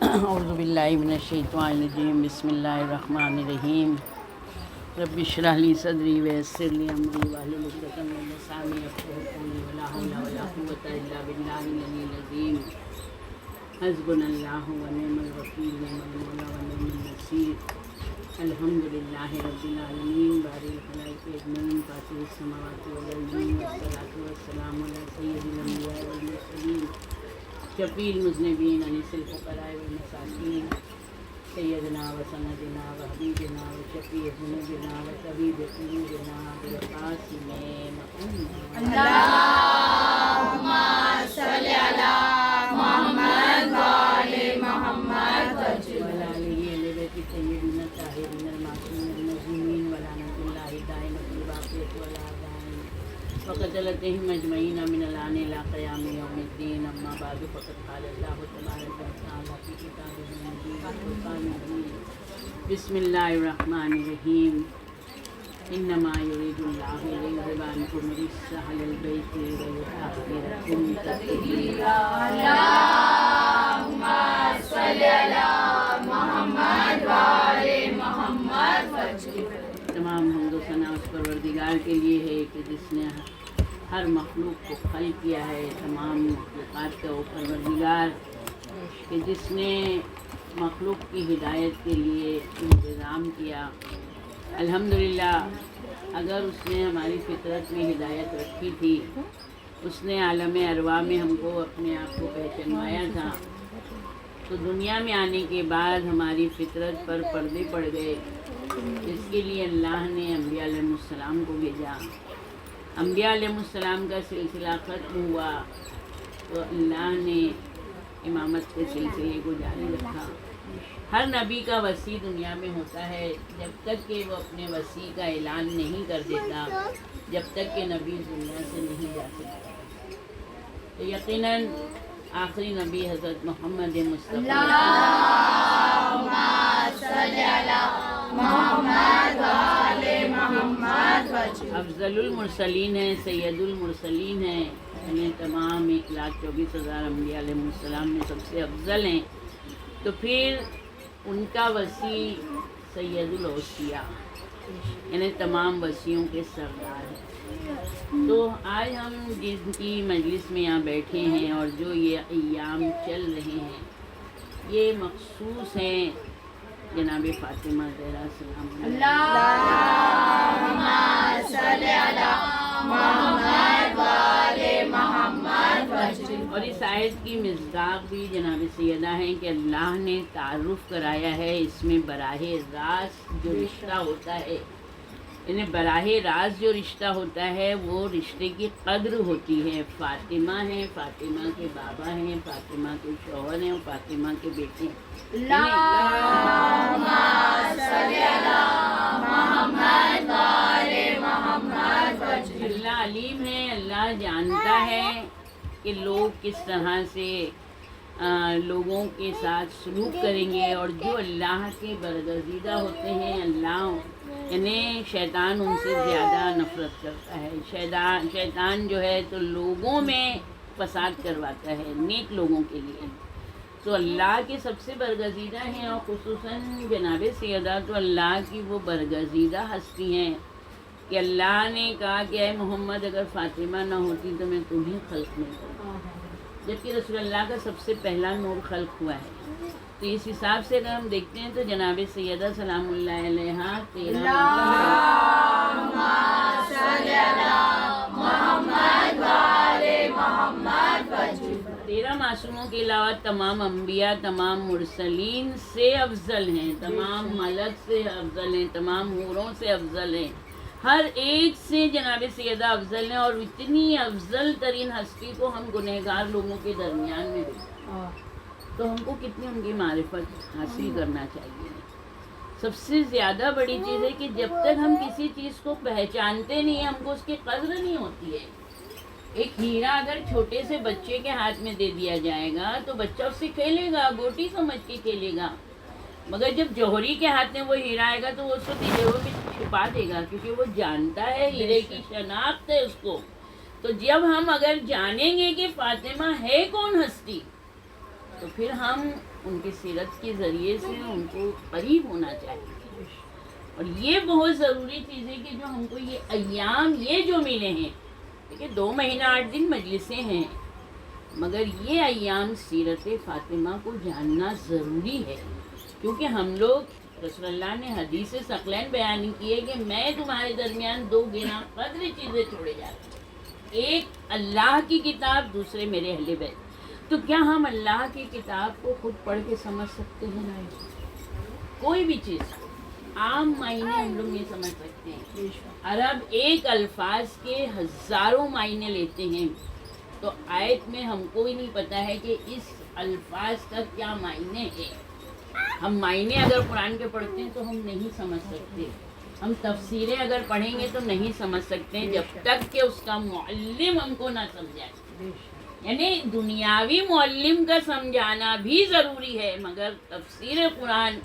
اعوذ باللہ من الشیطان الرجیم بسم اللہ الرحمن الرحیم رب اشرح لی صدری ویسر لی امری واحلل عقدۃ من لسانی یفقهوا قولی ولا حول ولا قوة الا باللہ العلی العظیم حسبنا اللہ ونعم الوکیل نعم المولا ونعم النصیر الحمدللہ رب العالمین باری الخلائق اجمعین فاطر السماوات والارضین والصلاۃ والسلام علی سید الانبیاء والمرسلین شفیع المذنبین انیس الفقراء والمساکین سیدنا و سندنا و حبیبنا و شفیع ذنوبنا و طبیب قلوبنا بالقاسم محمد اللہم صلی علی محمد و آل محمد وعلی آلہ اہل بیت الطیبین الطاہرین المعصومین المظلومین ولعنۃ اللہ دائمۃ باقیۃ ولا دائم وقتلتہم اجمعین من الآن الی قیام یوم الدین اما بعد فقد قال اللہ تبارک و تعالی فی کتابہ المجید والفرقان المجید بسم اللہ الرحمن الرحیم انما یرید اللہ لیذهب عنکم الرجس اہل البیت ویطہرکم تطہیرا اللہم صلی علی محمد و آل محمد تمام حمد و ثنا اس پروردگار کے لیے ہے کہ جس نے ہر مخلوق کو خلق کیا ہے، تمام مخلوقات کا وہ پروردگار کہ جس نے مخلوق کی ہدایت کے لیے انتظام کیا۔ الحمدللہ اگر اس نے ہماری فطرت میں ہدایت رکھی تھی، اس نے عالم ارواح میں ہم کو اپنے آپ کو پہچانوایا تھا، تو دنیا میں آنے کے بعد ہماری فطرت پر پردے پڑ گئے، جس کے لیے اللہ نے انبیاء علیہ السلام کو بھیجا۔ انبیاء علیہ السلام کا سلسلہ ختم ہوا تو اللہ نے امامت کے سلسلے کو جاری رکھا۔ ہر نبی کا وصی دنیا میں ہوتا ہے، جب تک کہ وہ اپنے وصی کا اعلان نہیں کر دیتا، جب تک کہ نبی دنیا سے نہیں جا سکتا۔ تو یقیناً آخری نبی حضرت محمد مصطفیٰ اللہم صلی علی محمد و آل محمد افضل المرسلین ہیں، سید المرسلین ہیں، یعنی تمام 1,24,000 انبیاء علیہ السلام میں سب سے افضل ہیں۔ تو پھر ان کا وصی سید الاوصیاء یعنی تمام وصیوں کے سردار ہیں۔ تو آج ہم جن کی مجلس میں یہاں بیٹھے ہیں اور جو یہ ایام چل رہے ہیں، یہ مخصوص ہیں جناب فاطمہ زہرا سلام اللہ اللہم صلی علی محمد و آل محمد اور اس آیت کی مصداق بھی جناب سیدہ ہیں کہ اللہ نے تعارف کرایا ہے اس میں براہ راست جو رشتہ ہوتا ہے، یعنی براہ راست جو رشتہ ہوتا ہے وہ رشتے کی قدر ہوتی ہے۔ فاطمہ ہیں، فاطمہ کے بابا ہیں، فاطمہ کے شوہر ہیں اور فاطمہ کے بیٹے ہیں۔ اللہم صلی علی محمد و آل محمد اللہ علیم ہے، اللہ جانتا ہے کہ لوگ کس طرح سے لوگوں کے ساتھ سلوک کریں گے، اور جو اللہ کے برگزیدہ ہوتے ہیں اللہ یعنی شیطان ان سے زیادہ نفرت کرتا ہے۔ شیطان جو ہے تو لوگوں میں فساد کرواتا ہے نیک لوگوں کے لیے، تو اللہ کے سب سے برگزیدہ ہیں، اور خصوصاً جناب سیدہ تو اللہ کی وہ برگزیدہ ہستی ہیں کہ اللہ نے کہا کہ اے محمد اگر فاطمہ نہ ہوتی تو میں تمہیں خلق نہیں کرتا، جبکہ رسول اللہ کا سب سے پہلا نور خلق ہوا ہے۔ تو اس حساب سے اگر ہم دیکھتے ہیں تو جناب سیدہ سلام اللہ علیہا 13 معصوموں کے علاوہ تمام انبیاء، تمام مرسلین سے افضل ہیں، تمام ملک سے افضل ہیں، تمام حوروں سے افضل ہیں، ہر ایک سے جناب سیدہ افضل ہیں، اور اتنی افضل ترین ہستی کو ہم گنہگار لوگوں کے درمیان میں دیکھیں تو ہم کو کتنی ان کی معرفت حاصل کرنا چاہیے۔ سب سے زیادہ بڑی چیز ہے کہ جب تک ہم کسی چیز کو پہچانتے نہیں ہیں، ہم کو اس کی قدر نہیں ہوتی ہے۔ ایک ہیرا اگر چھوٹے سے بچے کے ہاتھ میں دے دیا جائے گا تو بچہ اس سے کھیلے گا، گوٹی سمجھ کے کھیلے گا، مگر جب جوہری کے ہاتھ میں وہ ہیرا آئے گا تو وہ اس کو تجربے میں چھپا دے گا، کیونکہ وہ جانتا ہے، ہیرے کی شناخت ہے اس کو۔ تو جب ہم اگر جانیں گے کہ فاطمہ ہے کون ہستی، تو پھر ہم ان کی سیرت کے ذریعے سے ان کو قریب ہونا چاہیے. اور یہ بہت ضروری چیز ہے کہ جو ہم کو یہ ایام یہ جو ملے ہیں، دیکھیے 2 مہینہ 8 دن مجلسیں ہیں، مگر یہ ایام سیرت فاطمہ کو جاننا ضروری ہے. کیونکہ ہم لوگ رسول اللہ نے حدیث ثقلین بیان کی ہے کہ میں تمہارے درمیان 2 گنا قدر چیزیں چھوڑے جاتی ہوں، ایک اللہ کی کتاب، دوسرے میرے اہل بیت. تو کیا ہم اللہ کی کتاب کو خود پڑھ کے سمجھ سکتے ہیں؟ نہیں. کوئی بھی چیز عام معنی ہم لوگ نہیں سمجھ سکتے ہیں. عرب ایک الفاظ کے ہزاروں معنی لیتے ہیں، تو آیت میں ہم کو ہی نہیں پتہ ہے کہ اس الفاظ کا کیا معنی ہے. ہم معنی اگر قرآن کے پڑھتے ہیں تو ہم نہیں سمجھ سکتے، ہم تفسیریں اگر پڑھیں گے تو نہیں سمجھ سکتے جب تک کہ اس کا معلم ہم کو نہ سمجھائے. یعنی دنیاوی معلم کا سمجھانا بھی ضروری ہے، مگر تفسیر قرآن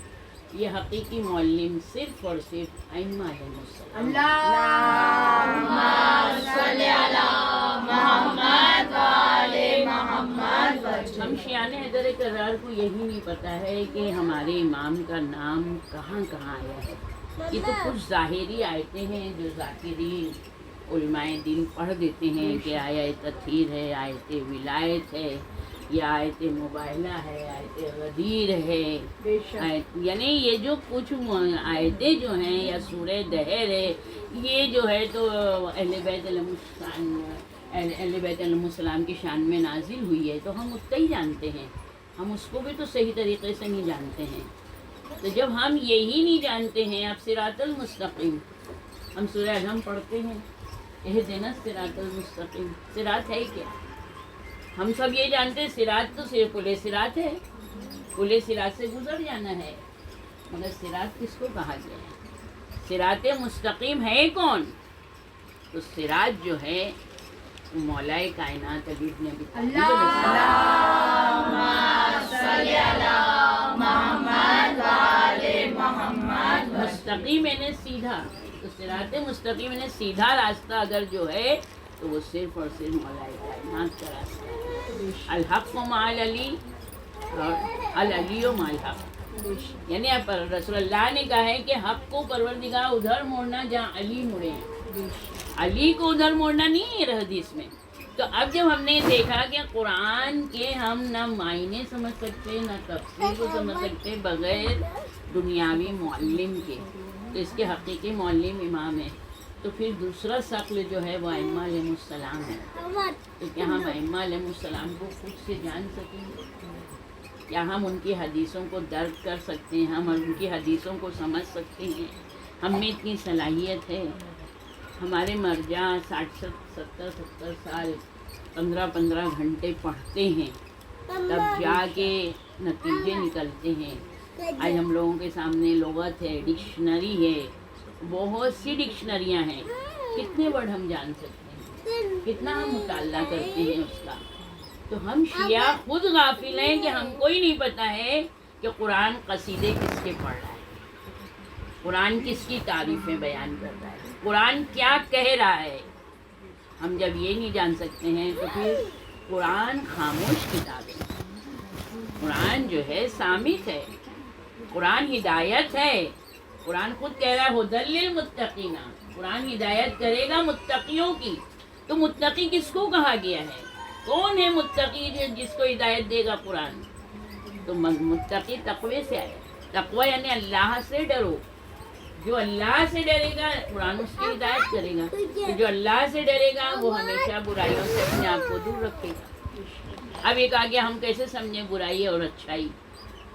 یہ حقیقی معلم صرف اور صرف ائمہ علیہ السلام. اللہم صلی علی محمد و آل محمد. ہم شیعان حیدر کرار کو یہی نہیں پتہ ہے کہ ہمارے امام کا نام کہاں کہاں آیا ہے. یہ تو کچھ ظاہری آیتیں ہیں جو ذاکرین علماء دین پڑھ دیتے ہیں کہ آیت تطہیر ہے، آیت ولایت ہے، یا آیت مباہلہ ہے، آیت غدیر ہے. یعنی یہ جو کچھ آیتیں جو ہیں یا سورہ دہر ہے، یہ جو ہے تو اہل بیت علیہ السلام کی شان میں نازل ہوئی ہے، تو ہم اتنا ہی جانتے ہیں. ہم اس کو بھی تو صحیح طریقے سے نہیں جانتے ہیں. تو جب ہم یہی نہیں جانتے ہیں، اب صراط المستقیم ہم سورہ الحمد پڑھتے ہیں، اہدنا الصراط المستقیم. صراط ہے کیا؟ ہم سب یہ جانتے ہیں صراط تو صرف پل صراط ہے، پل صراط سے گزر جانا ہے، مگر صراط کس کو کہا گیا ہے؟ صراط مستقیم ہے کون؟ تو صراط جو ہے وہ مولا کائنات علی ابن ابی طالب اللہم صلی علی محمد و آل محمد. مستقیم یعنی سیدھا. تو صراط مستقیم یعنی سیدھا راستہ اگر جو ہے تو وہ صرف اور صرف مولا کائنات کا راستہ ہے. الحق مع العلی اور العلی مع الحق. یعنی رسول اللہ نے کہا ہے کہ حق کو پروردگار ادھر موڑنا جہاں علی مڑے ہیں، علی کو ادھر موڑنا نہیں ہے حدیث میں. تو اب جب ہم نے دیکھا کہ قرآن کے ہم نہ معنی سمجھ سکتے نہ تفسیر کو سمجھ سکتے بغیر دنیاوی معلم کے، تو اس کے حقیقی معلم امام ہے. تو پھر دوسرا شکل جو ہے وہ ائمہ علیہ السلام ہے. تو کیا ہم ائمہ علیہ السلام کو خود سے جان سکیں گے؟ کیا ہم ان کی حدیثوں کو درک کر سکتے ہیں؟ ہم ان کی حدیثوں کو سمجھ سکتے ہیں؟ ہم میں اتنی صلاحیت ہے؟ ہمارے مرجع 60-70 سال 15 گھنٹے پڑھتے ہیں، تب جا کے نتیجے نکلتے ہیں. آج ہم لوگوں کے سامنے لغت ہے، ڈکشنری ہے، بہت سی ڈکشنریاں ہیں. کتنے ورڈ ہم جان سکتے ہیں؟ کتنا ہم مطالعہ کرتے ہیں اس کا. تو ہم شیعہ خود غافل ہیں کہ ہم کو ہی نہیں پتہ ہے کہ قرآن قصیدے کس کے پڑھ رہا ہے، قرآن کس کی تعریفیں بیان کر رہا ہے، قرآن کیا کہہ رہا ہے. ہم جب یہ نہیں جان سکتے ہیں تو پھر قرآن خاموش کتاب ہے. قرآن جو ہے صامت ہے، قرآن ہدایت ہے. قرآن خود کہہ رہا ہے ہدی للمتقین، قرآن ہدایت کرے گا متقیوں کی. تو متقی کس کو کہا گیا ہے؟ کون ہے متقی جس کو ہدایت دے گا قرآن؟ تو متقی تقوی سے آئے. تقوی یعنی اللہ سے ڈرو. جو اللہ سے ڈرے گا قرآن اس کی ہدایت کرے گا. جو اللہ سے ڈرے گا وہ ہمیشہ برائیوں سے اپنے آپ کو دور رکھے گا. اب ایک آگے ہم کیسے سمجھیں برائی اور اچھائی؟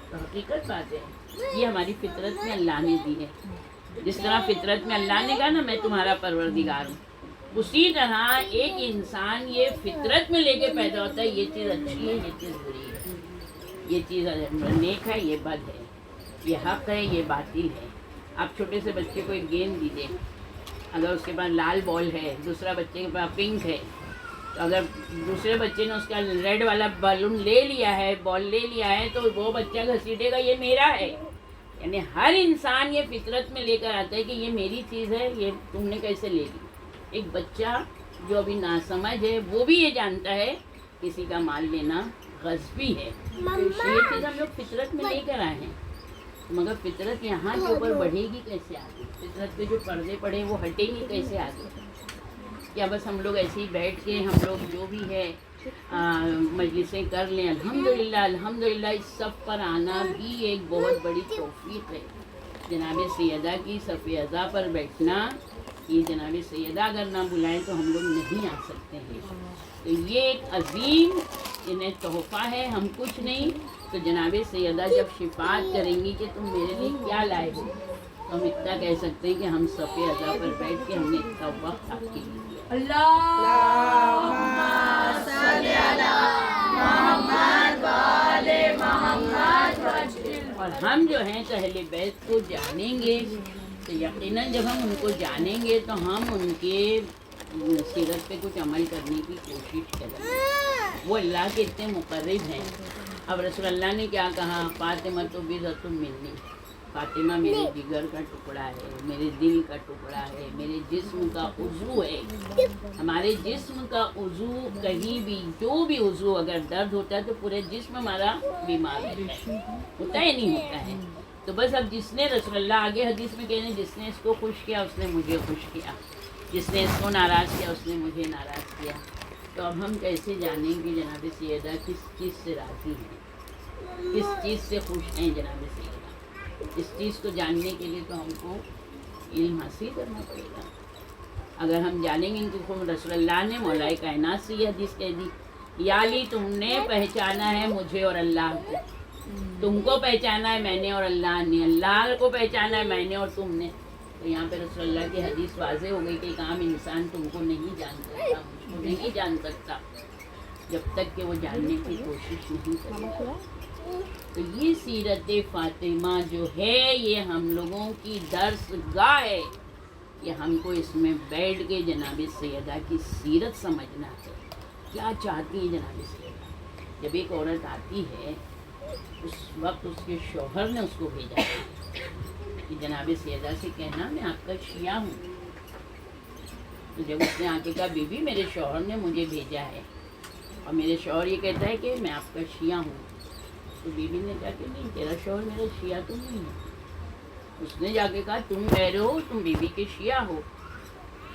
تو حقیقت بات ہے یہ ہماری فطرت میں اللہ نے دی ہے. جس طرح فطرت میں اللہ نے کہا نا میں تمہارا پروردگار ہوں، اسی طرح ایک انسان یہ فطرت میں لے کے پیدا ہوتا ہے یہ چیز اچھی ہے، یہ چیز بری ہے، یہ چیز نیک ہے، یہ بد ہے، یہ حق ہے، یہ باطل ہے. آپ چھوٹے سے بچے کو ایک گیند دیجیے، اگر اس کے پاس لال بال ہے، دوسرا بچے کے پاس پنک ہے، تو اگر دوسرے بچے نے اس کا ریڈ والا بالون لے لیا ہے، بال لے لیا ہے، تو وہ بچہ گھسیٹے گا یہ میرا ہے. یعنی ہر انسان یہ فطرت میں لے کر آتا ہے کہ یہ میری چیز ہے، یہ تم نے کیسے لے لی. ایک بچہ جو ابھی ناسمجھ ہے وہ بھی یہ جانتا ہے کسی کا مال لینا غصبی ہے. یہ چیز ہم لوگ فطرت میں لے کر آئے ہیں، مگر فطرت یہاں کے اوپر بڑھے گی کیسے آگے؟ فطرت پہ جو پردے پڑے وہ ہٹیں گے کیسے آگے؟ کیا بس ہم لوگ ایسے ہی بیٹھ کے ہم لوگ جو بھی ہے مجلسیں کر لیں؟ الحمدللہ الحمدللہ اس سب پر آنا بھی ایک بہت بڑی توفیق ہے. جناب سیدہ کی صف اعضاء پر بیٹھنا، یہ جناب سیدہ اگر نہ بلائیں تو ہم لوگ نہیں آ سکتے ہیں. تو یہ ایک عظیم انہیں تحفہ ہے، ہم کچھ نہیں. تو جناب سیدہ جب شفاعت کریں گی کہ تم میرے لیے کیا لائے ہو، تو ہم اتنا کہہ سکتے ہیں کہ ہم صف اعضاء پر بیٹھ کے ہم نے اتنا وقت آپ کے لیے دیا. اللہم صلی علی محمد و آل محمد وسلم. اور ہم جو ہیں تو اہل بیت کو جانیں گے تو یقیناً جب ہم ان کو جانیں گے تو ہم ان کے سیرت پہ کچھ عمل کرنے کی کوشش کریں گے. وہ اللہ کے اتنے مقرب ہیں. اب رسول اللہ نے کیا کہا؟ فاطمہ تو بضعۃ منی، فاطمہ میرے جگر کا ٹکڑا ہے، میرے دل کا ٹکڑا ہے، میرے جسم کا عضو ہے. ہمارے جسم کا عضو کہیں بھی جو بھی عضو اگر درد ہوتا ہے تو پورے جسم ہمارا بیمار رہتا ہے، ہوتا ہے نہیں ہوتا ہے. تو بس اب جس نے رسول اللہ آگے حدیث میں کہنے جس نے اس کو خوش کیا اس نے مجھے خوش کیا، جس نے اس کو ناراض کیا اس نے مجھے ناراض کیا. تو اب ہم کیسے جانیں کہ جناب سیدہ کس چیز سے راضی ہیں، کس چیز سے خوش ہیں جناب سیدہ؟ اس چیز کو جاننے کے لیے تو ہم کو علم حاصل کرنا پڑے گا. اگر ہم جانیں گے کہ رسول اللہ نے مولا کائنات سے یہ حدیث کہہ دی، یا علی تم نے پہچانا ہے مجھے اور اللہ کو، تم کو پہچانا ہے میں نے اور اللہ نے، اللہ کو پہچانا ہے میں نے اور تم نے. تو یہاں پہ رسول اللہ کی حدیث واضح ہو گئی کہ ایک عام انسان تم کو نہیں جان سکتا، مجھ کو نہیں جان سکتا جب تک کہ وہ جاننے کی کوشش نہیں کرے. تو یہ سیرت فاطمہ جو ہے یہ ہم لوگوں کی درس گاہ ہے کہ ہم کو اس میں بیٹھ کے جناب سیدہ کی سیرت سمجھنا ہے. کیا چاہتی ہیں جناب سیدہ؟ جب ایک عورت آتی ہے اس وقت اس کے شوہر نے اس کو بھیجا کہ جناب سیدہ سے کہنا میں آپ کا شیعہ ہوں. تو جب اس نے آ کے کہا بی بی میرے شوہر نے مجھے بھیجا ہے اور میرے شوہر یہ کہتا ہے کہ میں آپ کا شیعہ ہوں، تو بی بی نے کہا کہ نہیں تیرا شوہر میرا شیعہ تو نہیں ہے. اس نے جا کے کہا تم کہہ رہے ہو تم بی بی کے شیعہ ہو،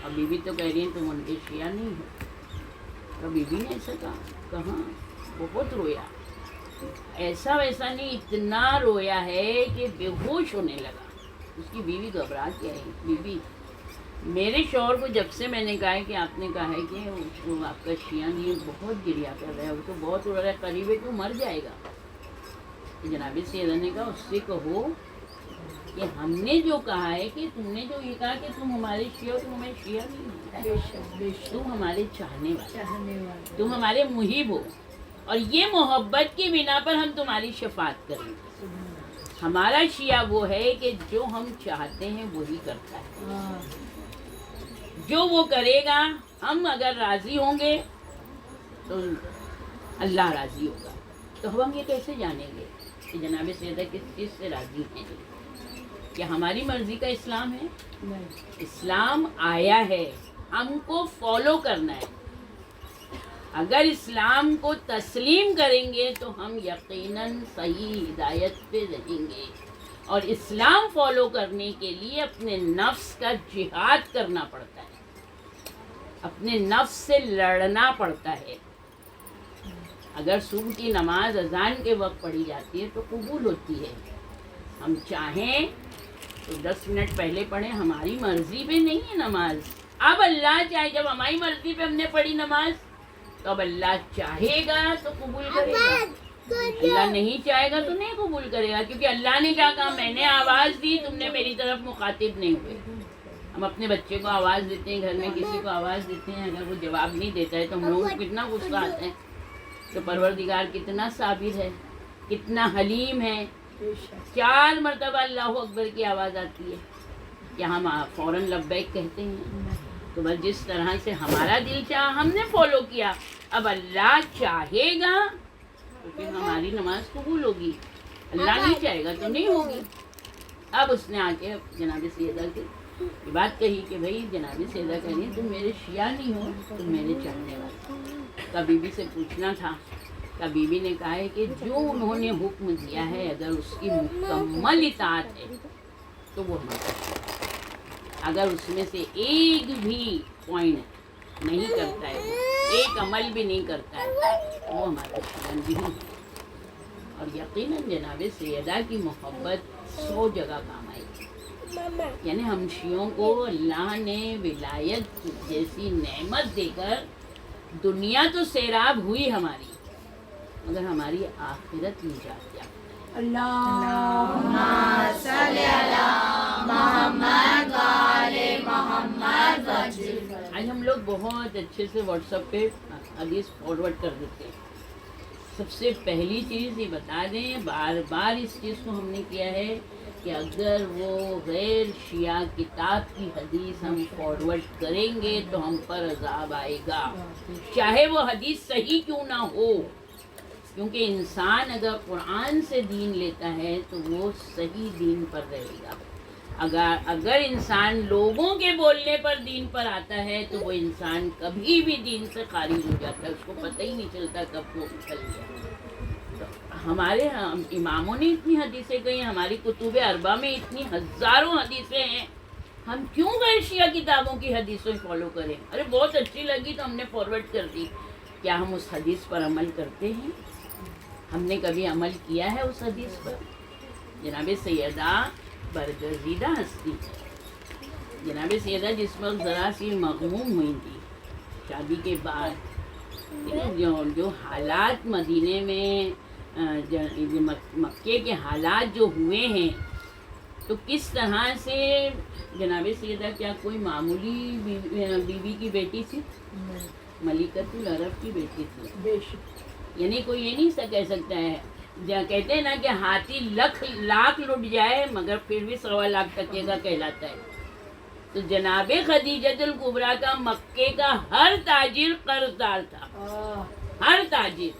اور بی بی تو کہہ رہی ہیں تم ان کے شیعہ نہیں ہو. اور بی بی نے ایسا کہا، کہاں بہت رویا، ایسا ویسا نہیں، اتنا رویا ہے کہ بے ہوش ہونے لگا. اس کی بیوی گھبرا کے آئی، بی بی میرے شوہر کو جب سے میں نے کہا ہے کہ آپ نے کہا ہے کہ وہ آپ کا شیعہ نہیں، بہت گریا کر رہا ہے، وہ تو بہت رو رہا ہے، قریب ہے کہ وہ مر جائے گا. جناب سیدہ نے کہا اس سے کہو کہ ہم نے جو کہا ہے کہ تم نے جو یہ کہا کہ تم ہمارے شیعہ ہو، تم ہمارے شیعہ نہیں ہو، تم ہمارے چاہنے والے، تم ہمارے محب ہو، اور یہ محبت کی بنا پر ہم تمہاری شفاعت کریں گے. ہمارا شیعہ وہ ہے کہ جو ہم چاہتے ہیں وہی کرتا ہے، جو وہ کرے گا ہم اگر راضی ہوں گے تو اللہ راضی ہوگا. تو ہم یہ کیسے جانیں گے کہ جناب سیدہ کس چیز سے راضی ہیں؟ کہ ہماری مرضی کا اسلام ہے؟ اسلام آیا ہے، ہم کو فالو کرنا ہے. اگر اسلام کو تسلیم کریں گے تو ہم یقیناً صحیح ہدایت پہ رہیں گے. اور اسلام فالو کرنے کے لیے اپنے نفس کا جہاد کرنا پڑتا ہے، اپنے نفس سے لڑنا پڑتا ہے. اگر صبح کی نماز اذان کے وقت پڑھی جاتی ہے تو قبول ہوتی ہے. ہم چاہیں تو 10 منٹ پہلے پڑھیں، ہماری مرضی پہ نہیں ہے نماز. اب اللہ چاہے، جب ہماری مرضی پہ ہم نے پڑھی نماز تو اب اللہ چاہے گا تو قبول کرے گا، اللہ نہیں چاہے گا تو نہیں قبول کرے گا. کیونکہ اللہ نے کیا کہا؟ میں نے آواز دی، تم نے میری طرف مخاطب نہیں ہوئے. ہم اپنے بچے کو آواز دیتے ہیں، گھر میں کسی کو آواز دیتے ہیں، اگر وہ جواب نہیں دیتا ہے تو ہم لوگوں کو کتنا غصہ آتا ہے. تو پروردگار کتنا صابر ہے، کتنا حلیم ہے. 4 مرتبہ اللہ اکبر کی آواز آتی ہے کہ ہم فوراً لبیک کہتے ہیں. تو بس جس طرح سے ہمارا دل چاہا ہم نے فالو کیا، اب اللہ چاہے گا تو پھر ہماری نماز قبول ہوگی، اللہ نہیں چاہے گا تو نہیں ہوگی. اب اس نے آ کے جناب سیدہ کی یہ بات کہی کہ بھائی جناب سیدہ کہہ رہی تم میرے شیعہ نہیں ہو، تم میرے چاہنے والے. کبھی بھی سے پوچھنا تھا کا بیوی نے کہا ہے کہ جو انہوں نے حکم دیا ہے اگر اس کی مکمل اطاعت ہے تو وہ ہمارا ہے، اگر اس میں سے ایک بھی پوائنٹ نہیں کرتا ہے، وہ ایک عمل بھی نہیں کرتا ہے، وہ ہمارا دشمن بھی نہیں ہے۔ اور یقیناً جناب سیدہ کی محبت 100 جگہ کام آئی تھی، یعنی ہم شیعوں کو اللہ نے ولایت جیسی نعمت دے کر دنیا تو سیراب ہوئی ہماری، مگر ہماری آخرت نجات یافتہ ہے۔ اللہم صلی علی محمد و آل محمد وسلم۔ آج ہم لوگ بہت اچھے سے واٹس ایپ پہ حدیث فارورڈ کر دیتے ہیں۔ سب سے پہلی چیز یہ بتا دیں، بار بار اس چیز کو ہم نے کیا ہے کہ اگر وہ غیر شیعہ کتاب کی حدیث ہم فارورڈ کریں گے تو ہم پر عذاب آئے گا، چاہے وہ حدیث صحیح کیوں نہ ہو، کیونکہ انسان اگر قرآن سے دین لیتا ہے تو وہ صحیح دین پر رہے گا۔ اگر انسان لوگوں کے بولنے پر دین پر آتا ہے تو وہ انسان کبھی بھی دین سے خارج ہو جاتا ہے، اس کو پتہ ہی نہیں چلتا کب وہ نکل گیا۔ ہمارے اماموں نے اتنی حدیثیں کہیں، ہماری کتب اربعہ میں اتنی ہزاروں حدیثیں ہیں، ہم کیوں غیر شیعہ کتابوں کی حدیثیں فالو کریں؟ ارے بہت اچھی لگی تو ہم نے فارورڈ کر دی، کیا ہم اس حدیث پر عمل کرتے ہیں؟ ہم نے کبھی عمل کیا ہے اس حدیث پر؟ جناب سیدہ برگزیدہ ہستی ہے، جناب سیدہ جس وقت ذرا سی مغموم ہوئی تھی شادی کے بعد، جو حالات مدینے میں مکے کے حالات جو ہوئے ہیں، تو کس طرح سے جناب سیدہ کیا کوئی معمولی بیوی کی بیٹی تھی؟ ملکۃ العرب کی بیٹی تھی۔ یعنی کوئی یہ نہیں کہہ سکتا ہے، کہتے ہیں نا کہ ہاتھی لاکھ لٹ جائے مگر پھر بھی 1.25 لاکھ ٹکے کا کہلاتا ہے۔ تو جناب خدیجۃ الکبریٰ کا مکے کا ہر تاجر قرض دار تھا، ہر تاجر،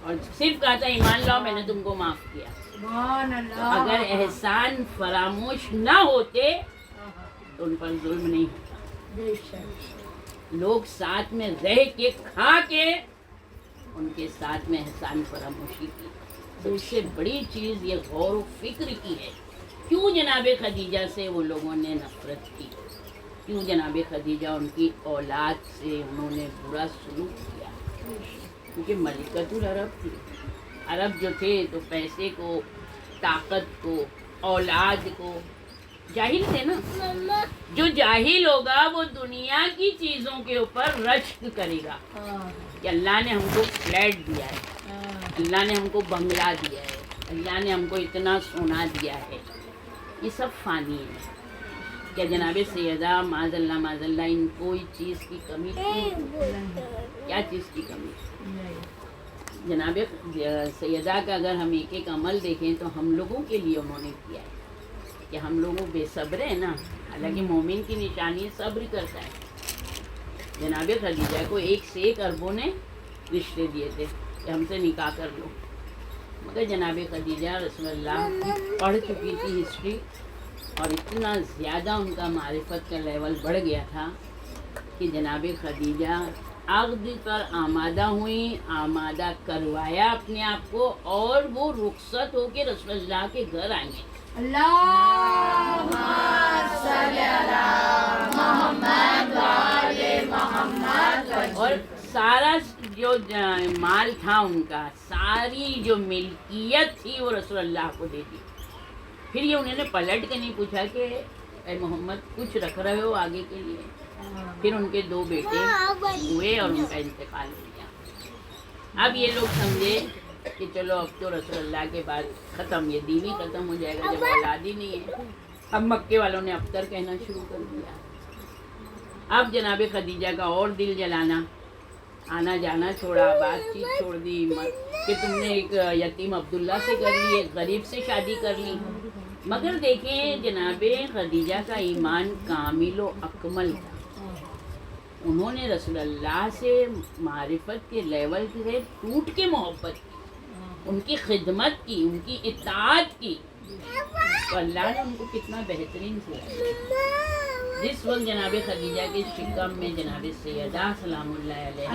اور صرف کہا تھا ایمان لاؤ میں نے تم کو معاف کیا۔ اگر احسان فراموش نہ ہوتے تو ان پر ظلم نہیں ہوتا۔ لوگ ساتھ میں رہ کے کھا کے ان کے ساتھ میں احسان فراموشی کی۔ سب سے بڑی چیز یہ غور و فکر کی ہے، کیوں جناب خدیجہ سے وہ لوگوں نے نفرت کی، کیوں جناب خدیجہ ان کی اولاد سے انہوں نے برا سلوک کیا؟ کیونکہ ملکۃ العرب تھی، عرب جو تھے تو پیسے کو، طاقت کو، اولاد کو، جاہل تھے نا، جو جاہل ہوگا وہ دنیا کی چیزوں کے اوپر رشک کرے گا کہ اللہ نے ہم کو فلیٹ دیا ہے، اللہ نے ہم کو بنگلہ دیا ہے، اللہ نے ہم کو اتنا سونا دیا ہے، یہ سب فانی ہے۔ کیا جناب سیدہ معاذ اللہ ان کو اس چیز کی کمی تھی؟ کیا چیز کی کمی؟ جناب سیدہ کا اگر ہم ایک ایک عمل دیکھیں تو ہم لوگوں کے لیے انہوں نے کیا ہے کہ ہم لوگوں بے صبر ہیں نا، حالانکہ مومن کی نشانی صبر کرتا ہے۔ جناب خدیجہ کو 1 سے 1 اربوں نے رشتے دیے تھے کہ ہم سے نکاح کر لو، مگر جناب خدیجہ رسول اللہ کی پڑھ چکی تھی ہسٹری، اور اتنا زیادہ ان کا معرفت کا لیول بڑھ گیا تھا کہ جناب خدیجہ عقد پر آمادہ ہوئیں، آمادہ کروایا اپنے آپ کو، اور وہ رخصت ہو کے رسول اللہ کے گھر آئیں گے۔ اللہم صلی علی محمد و آل محمد۔ اور سارا جو مال تھا ان کا، ساری جو ملکیت تھی وہ رسول اللہ کو دے دی۔ پھر یہ انہوں نے پلٹ کے نہیں پوچھا کہ اے محمد کچھ رکھ رہے ہو آگے کے لیے؟ پھر ان کے 2 بیٹے ہوئے اور ان کا انتقال ہو گیا۔ اب یہ لوگ سمجھے کہ چلو اب تو رسول اللہ کے بعد ختم، یہ دین ہی ختم ہو جائے گا جب اولاد ہی نہیں ہے۔ اب مکے والوں نے ابتر کہنا شروع کر دیا۔ اب جناب خدیجہ کا اور دل جلانا، آنا جانا چھوڑا، بات چیت چھوڑ دی کہ تم نے ایک یتیم عبداللہ سے کر لی، ایک غریب سے شادی کر لی۔ مگر دیکھیں جناب خدیجہ کا ایمان کامل و اکمل تھا، انہوں نے رسول اللہ سے معرفت کے لیول سے ٹوٹ کے محبت کی، ان کی خدمت کی، ان کی اطاعت کی، تو اللہ نے ان کو کتنا بہترین سلا۔ جس وقت جناب خدیجہ کے شکم میں جناب سیدہ سلام اللہ علیہ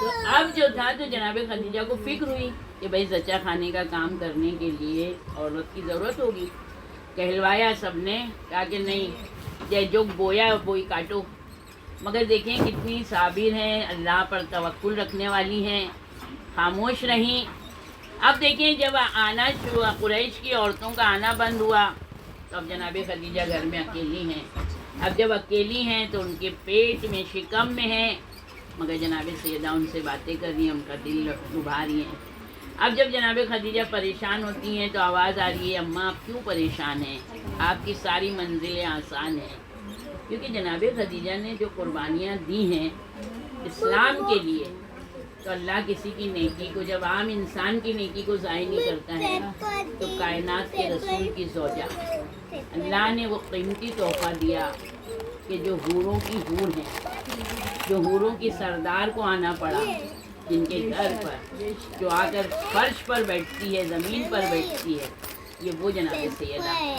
تو اب جو تھا تو جناب خدیجہ کو فکر ہوئی کہ بھائی زچہ خانے کا کام کرنے کے لیے عورت کی ضرورت ہوگی. کہلوایا سب نے، کہا کہ نہیں، جو بویا وہی کاٹو. مگر دیکھیں کتنی صابر ہیں، اللہ پر توکل رکھنے والی ہیں، خاموش رہیں. اب دیکھیں جب آنا شروع، قریش کی عورتوں کا آنا بند ہوا تو اب جناب خدیجہ گھر میں اکیلی ہیں. اب جب اکیلی ہیں تو ان کے پیٹ میں شکم میں ہیں، مگر جناب سیدہ ان سے باتیں کر رہی ہیں، ان کا دل ڈبھا رہی ہیں. اب جب جناب خدیجہ پریشان ہوتی ہیں تو آواز آ رہی ہے، اماں آپ کیوں پریشان ہیں؟ آپ کی ساری منزلیں آسان ہیں. کیونکہ جناب خدیجہ نے جو قربانیاں دی ہیں اسلام کے لیے، تو اللہ کسی کی نیکی کو، جب عام انسان کی نیکی کو ضائع نہیں کرتا ہے تو کائنات کے رسول کی زوجہ، اللہ نے وہ قیمتی تحفہ دیا کہ جو حوروں کی حور ہیں، جو حوروں کی سردار کو آنا پڑا، جن کے گھر پر جو آ کر فرش پر بیٹھتی ہے، زمین پر بیٹھتی ہے، یہ وہ جناب سیدہ ہے.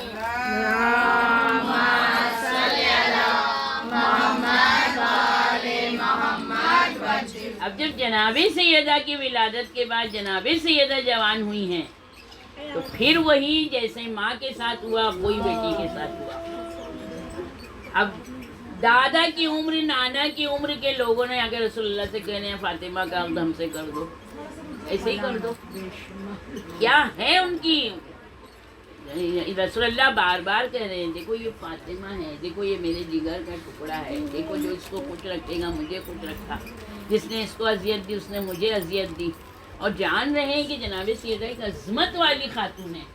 اب جب جناب سیدہ کی ولادت کے بعد جناب سیدہ جوان ہوئی ہیں تو پھر وہی جیسے ماں کے ساتھ ہوا وہی بیٹی کے ساتھ ہوا. اب دادا کی عمر، نانا کی عمر کے لوگوں نے آ کے رسول اللہ سے کہنے ہیں فاطمہ کا عقد ہم سے کر دو، ایسے ہی کر دو. کیا ہے ان کی؟ رسول اللہ بار بار کہہ رہے ہیں دیکھو یہ فاطمہ ہے، دیکھو یہ میرے جگر کا ٹکڑا ہے، دیکھو جو اس کو خوش رکھے گا مجھے خوش رکھا، جس نے اس کو اذیت دی اس نے مجھے اذیت دی. اور جان رہے ہیں کہ جناب سیدہ ایک عظمت والی خاتون ہے،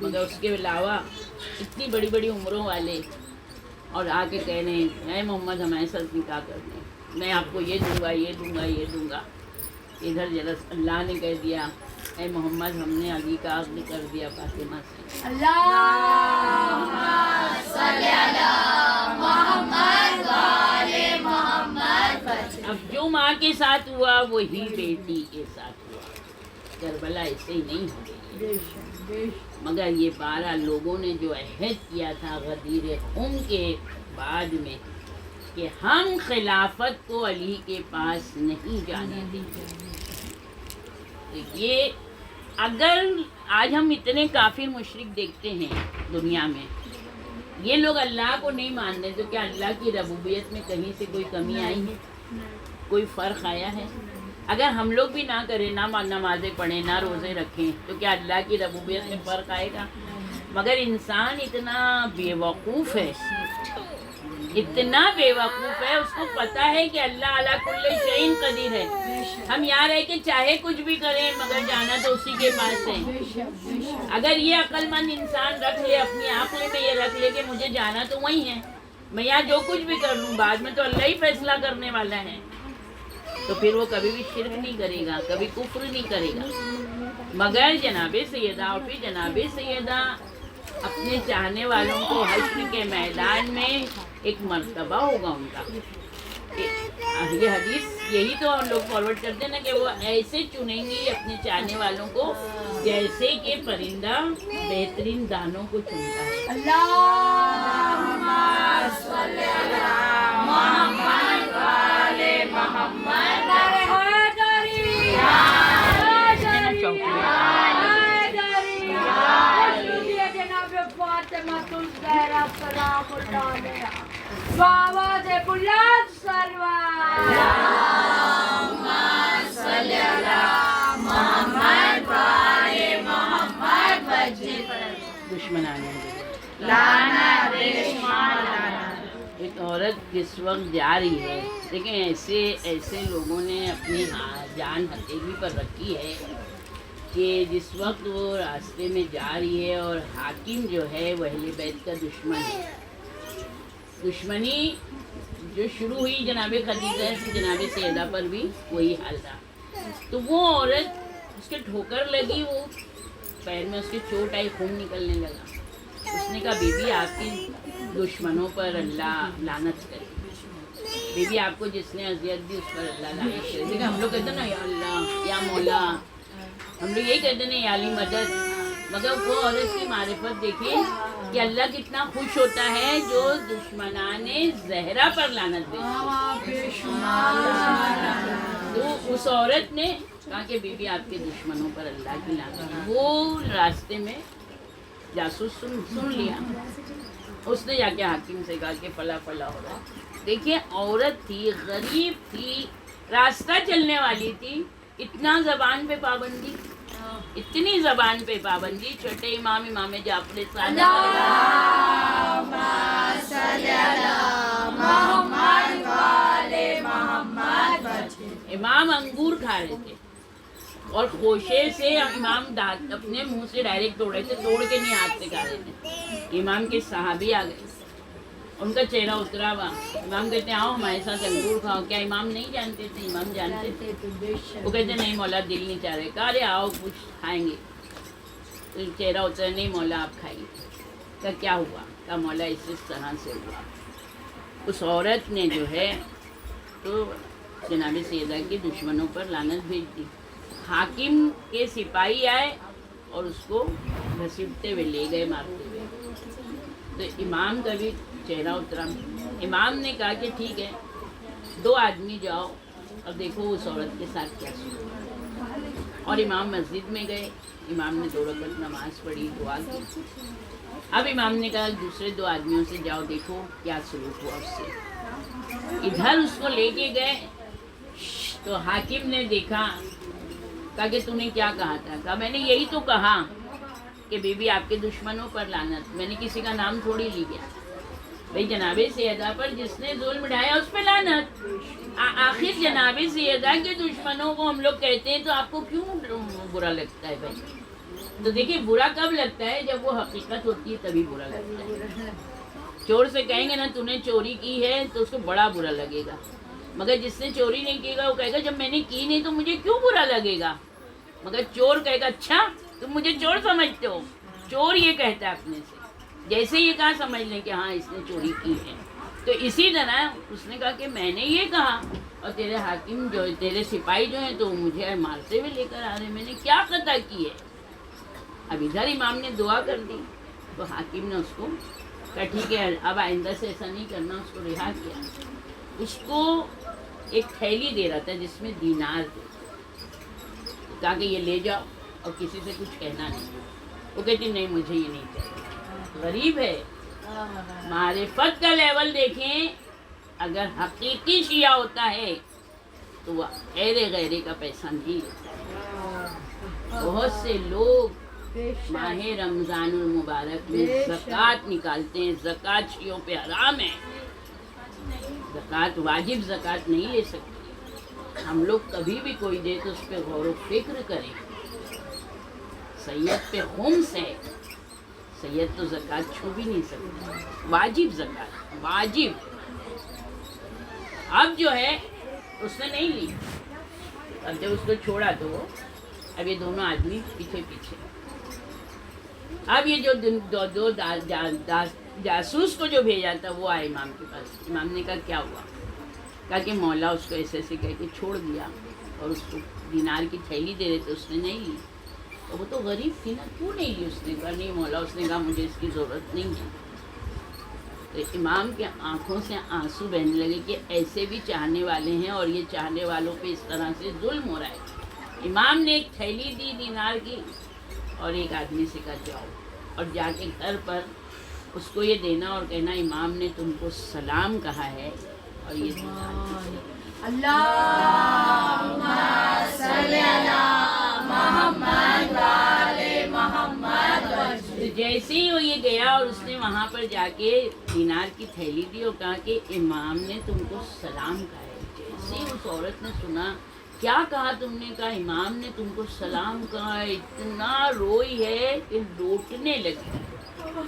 مگر اس کے علاوہ اتنی بڑی بڑی عمروں والے، اور آ کے کہہ رہے ہیں اے محمد ہمارے ساتھ نکاح کر دیں، میں آپ کو یہ دوں گا یہ دوں گا یہ دوں گا. ادھر جلس اللہ نے کہہ دیا اے محمد ہم نے علی کا عقد کر دیا فاطمہ سے. اب جو ماں کے ساتھ ہوا وہی بیٹی کے ساتھ ہوا. کربلا ایسے ہی نہیں ہو گئی، مگر یہ 12 لوگوں نے جو عہد کیا تھا غدیر خم کے بعد میں کہ ہم خلافت کو علی کے پاس نہیں جانے دیں گے. یہ اگر آج ہم اتنے کافر مشرک دیکھتے ہیں دنیا میں، یہ لوگ اللہ کو نہیں مانتے، تو کیا اللہ کی ربوبیت میں کہیں سے کوئی کمی آئی ہے؟ کوئی فرق آیا ہے؟ اگر ہم لوگ بھی نہ کریں، نہ نمازیں پڑھیں، نہ روزے رکھیں، تو کیا اللہ کی ربوبیت میں فرق آئے گا؟ مگر انسان اتنا بے وقوف ہے، اتنا بے وقوف ہے، اس کو پتہ ہے کہ اللہ علی کل شیء قدیر ہے. ہم یہاں رہ کے چاہے کچھ بھی کریں مگر جانا تو اسی کے پاس ہے. اگر یہ عقل مند انسان رکھ لے، اپنی عقل میں یہ رکھ لے کہ مجھے جانا تو وہی ہے، میں یہاں جو کچھ بھی کر لوں بعد میں تو اللہ ہی فیصلہ کرنے والا ہے، تو پھر وہ کبھی بھی شرک نہیں کرے گا، کبھی کفر نہیں کرے گا. مگر جناب سیدہ اور پھر جناب سیدہ اپنے چاہنے والوں کو حشر کے میدان میں ایک مرتبہ ہوگا ان کا. یہ حدیث یہی تو ہم لوگ فارورڈ کرتے ہیں نا کہ وہ ایسے چنیں گی اپنے چاہنے والوں کو جیسے کہ پرندہ بہترین دانوں کو چنتا ہے. اللہم صلی علی محمد و آل محمد. ایک عورت جس وقت جا رہی ہے، لیکن ایسے لوگوں نے اپنی جان ہتھیلی پر رکھی ہے کہ جس وقت وہ راستے میں جا رہی ہے اور حاکم جو ہے وہ اہل بیت کا دشمن ہے. دشمنی جو شروع ہوئی جناب خدیجہ سے جناب سیدہ پر بھی وہی حال تھا. تو وہ عورت اس کے ٹھوکر لگی، وہ پیر میں اس کے چوٹ آئی، خون نکلنے لگا. اس نے کہا بی بی آپ کی دشمنوں پر اللہ لعنت کرے، بی بی آپ کو جس نے اذیت دی اس پر اللہ لعنت کرے. دیکھا ہم لوگ کہتے ہیں نا یا اللہ یا مولا، ہم لوگ یہی کہتے ہیں یا علی مدد، مگر وہ عورت کی معرفت دیکھیں کہ اللہ کتنا خوش ہوتا ہے جو دشمنان زہرا پر لعنت بھیجتے. تو اس عورت نے کہا کہ بی بی آپ کے دشمنوں پر اللہ کی لعنت. وہ راستے میں جاسوس سن لیا. اس نے جا کے حاکم سے کہا کہ فلاں فلاں ہو رہا. دیکھیے عورت تھی، غریب تھی، راستہ چلنے والی تھی، اتنا زبان پہ پابندی، اتنی زبان پہ پابندی. چھوٹے امام جعفر صادق امام انگور کھا رہے تھے اور خوشے سے امام دانت اپنے منہ سے ڈائریکٹ توڑ رہے تھے، توڑ کے نہیں ہاتھ سے کھا رہے تھے. امام کے صحابی آ گئے، ان کا چہرہ اترا ہوا. امام کہتے ہیں آؤ ہمارے ساتھ انگور کھاؤ. کیا امام نہیں جانتے تھے؟ امام جانتے تھے. وہ کہتے نہیں مولا دل نہیں چاہ رہے. کہا ارے آؤ کچھ کھائیں گے. تو چہرہ اترا، نہیں مولا آپ کھائیے. کہا کیا ہوا؟ کہا مولا اس طرح سے ہوا. اس عورت نے جو ہے تو جناب سیدہ کے دشمنوں پر لعنت بھیج دی. حاکم کے سپاہی آئے اور اس کو گھسیٹتے ہوئے لے گئے، مارتے ہوئے. تو امام کا بھی چہرہ اترا. امام نے کہا کہ ٹھیک ہے 2 آدمی جاؤ اور دیکھو اس عورت کے ساتھ کیا سلوک. اور امام مسجد میں گئے. امام نے 2 رکعت نماز پڑھی، دعا کی. اب امام نے کہا دوسرے 2 آدمیوں سے جاؤ دیکھو کیا سلوک ہوا اس سے. ادھر اس کو لے کے گئے تو حاکم نے دیکھا. کہا کہ تو نے کیا کہا تھا؟ کہا میں نے یہی تو کہا کہ بی بی آپ کے دشمنوں پر لعنت. میں نے کسی کا نام تھوڑی لی گیا. بھئی جناب سیدہ پر جس نے ظلم ڈھایا اس پہ لعنت. آخر جناب سیدہ کے دشمنوں کو ہم لوگ کہتے ہیں تو آپ کو کیوں برا لگتا ہے بھائی؟ تو دیکھیے برا کب لگتا ہے؟ جب وہ حقیقت ہوتی ہے تبھی برا لگتا ہے. چور سے کہیں گے نا تو نے چوری کی ہے تو اس کو بڑا برا لگے گا، مگر جس نے چوری نہیں کی گا وہ کہے گا جب میں نے کی نہیں تو مجھے کیوں برا لگے گا. مگر چور کہے گا اچھا تم مجھے چور سمجھتے ہو. چور یہ کہتا ہے اپنے سے، جیسے یہ کہاں سمجھ لیں کہ ہاں اس نے چوری کی ہے. تو اسی طرح اس نے کہا کہ میں نے یہ کہا اور تیرے حاکم جو تیرے سپاہی جو ہیں تو مجھے مارتے ہوئے لے کر آ رہے. میں نے کیا خطا کی ہے؟ اب ادھر امام نے دعا کر دی تو حاکم نے اس کو کہا ٹھیک ہے اب آئندہ سے ایسا نہیں کرنا. اس کو رہا کیا. اس کو ایک تھیلی دے رہا تھا جس میں دینار تھے. کہا کہ یہ لے جاؤ اور کسی سے کچھ کہنا نہیں. وہ کہتی نہیں مجھے یہ نہیں کہنا. غریب ہے. معرفت کا لیول دیکھیں. اگر حقیقی شیعہ ہوتا ہے تو وہ غیرے کا پیسہ نہیں لیتا. بہت سے لوگ ماہ رمضان المبارک میں زکوٰۃ نکالتے ہیں. زکوٰۃ شیعوں پہ حرام ہے. زکوٰۃ واجب زکوٰۃ نہیں لے سکتے. ہم لوگ کبھی بھی کوئی دے تو اس پہ غور و فکر کریں. سید پہ خمس ہے. سید تو زکوٰۃ چھو بھی نہیں سکتا. واجب زکوٰۃ واجب. اب جو ہے اس نے نہیں لی. اب جب اس کو چھوڑا تو وہ اب یہ دونوں آدمی پیچھے پیچھے. اب یہ جو دو جاسوس کو جو بھیجا تھا وہ آئے امام کے پاس. امام نے کہا کیا ہوا؟ کہا کہ مولا اس کو ایسے ایسے کہہ کے چھوڑ دیا اور اس کو دینار کی تھیلی دے رہے تھے اس نے نہیں لی. تو وہ تو غریب تھی نا, کیوں نہیں لی؟ اس نے کہا نہیں مولا, اس نے کہا مجھے اس کی ضرورت نہیں ہے. تو امام کے آنکھوں سے آنسو بہنے لگے کہ ایسے بھی چاہنے والے ہیں اور یہ چاہنے والوں پہ اس طرح سے ظلم ہو رہا ہے. امام نے ایک تھیلی دی دینار کی اور ایک آدمی سے کہا جاؤ اور جا کے گھر پر اس کو یہ دینا اور کہنا امام نے تم کو سلام کہا ہے اور یہ دینار. اللہم صلی علی محمد و آل محمد. جیسے ہی وہ یہ گیا اور اس نے وہاں پر جا کے دینار کی تھیلی دی اور کہا کہ امام نے تم کو سلام کہا ہے. جیسے ہی اس عورت نے سنا, کیا کہا تم نے؟ کہا امام نے تم کو سلام کہا ہے. اتنا روئی ہے کہ لوٹنے لگی.